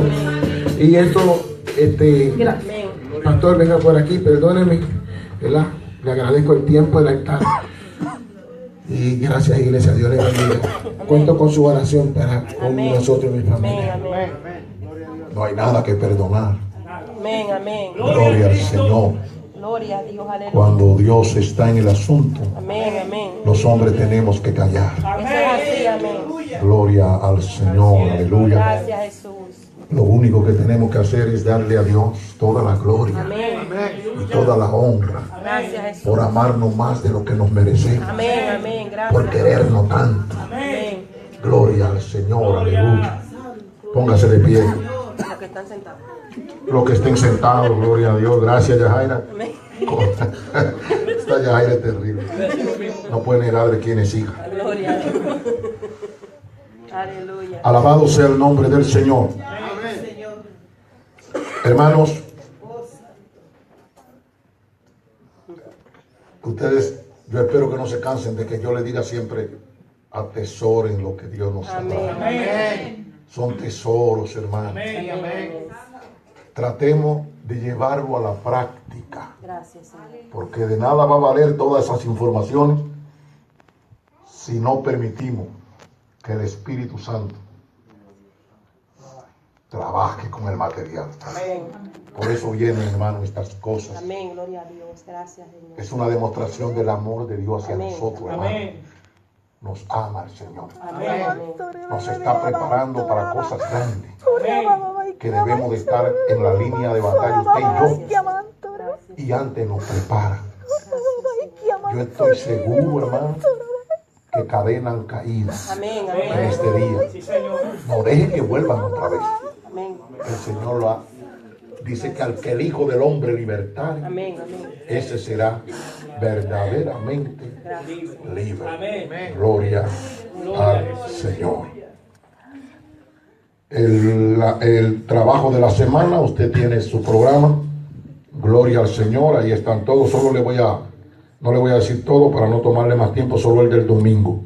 Cristo. Y esto, Gracias. Amén. pastor, venga por aquí, perdóneme, ¿verdad? Le agradezco el tiempo del altar. Y gracias, iglesia, Dios le bendiga. Cuento con su oración para con Amén. nosotros y mi Amén, familia. amén. No hay nada que perdonar. Amén, amén. Gloria al Señor. Gloria a Dios, aleluya. Cuando Dios está en el asunto, Amén, amén. los hombres tenemos que callar. Eso es así, amén. Gloria al Señor, aleluya. Gracias, Jesús. Lo único que tenemos que hacer es darle a Dios toda la gloria Amén. y toda la honra Gracias, Jesús. por amarnos más de lo que nos merecemos, Amén, amén. por Gracias. querernos tanto. Amén. Gloria al Señor, aleluya. Póngase de pie. Los que están sentados. Los que estén sentados, gloria a Dios. Gracias, Yajaira. Amén. Esta Yajaira es terrible. No puede negar de quién es hija. Gloria a Dios. Aleluya. Alabado sea el nombre del Señor. Hermanos, ustedes, yo espero que no se cansen de que yo les diga siempre, atesoren lo que Dios nos ha dado. Amén. Son tesoros, hermanos. Amén. Tratemos de llevarlo a la práctica, Gracias, Señor. porque de nada va a valer todas esas informaciones si no permitimos que el Espíritu Santo trabaje con el material. Amén. Por eso vienen, hermanos, estas cosas. Amén. Gloria a Dios. Gracias, Señor. Es una demostración del amor de Dios hacia Amén. nosotros, hermanos. Amén. Nos ama el Señor. Amén. Amén. Nos está preparando para cosas grandes, Amén. que debemos de estar en la línea de batalla, usted y yo. Gracias. Y antes nos prepara. Gracias. Yo estoy seguro, hermano, que cadenas han caído Amén. en Amén. este día. Sí, Señor. No deje que vuelvan otra vez. Amén. El Señor dice que al que el Hijo del Hombre libertare, Amén. Amén. ese será verdaderamente Gracias. libre. Amén. Gloria al Señor. El trabajo de la semana, usted tiene su programa. Gloria al Señor, ahí están todos. Solo no le voy a decir todo para no tomarle más tiempo, solo el del domingo.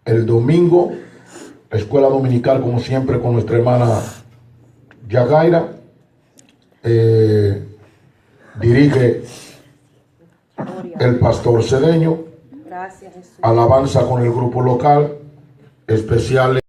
El domingo, escuela dominical, como siempre, con nuestra hermana Yajaira. Dirige Gloria. el pastor Cedeño. Gracias, Jesús. Alabanza con el grupo local, especiales.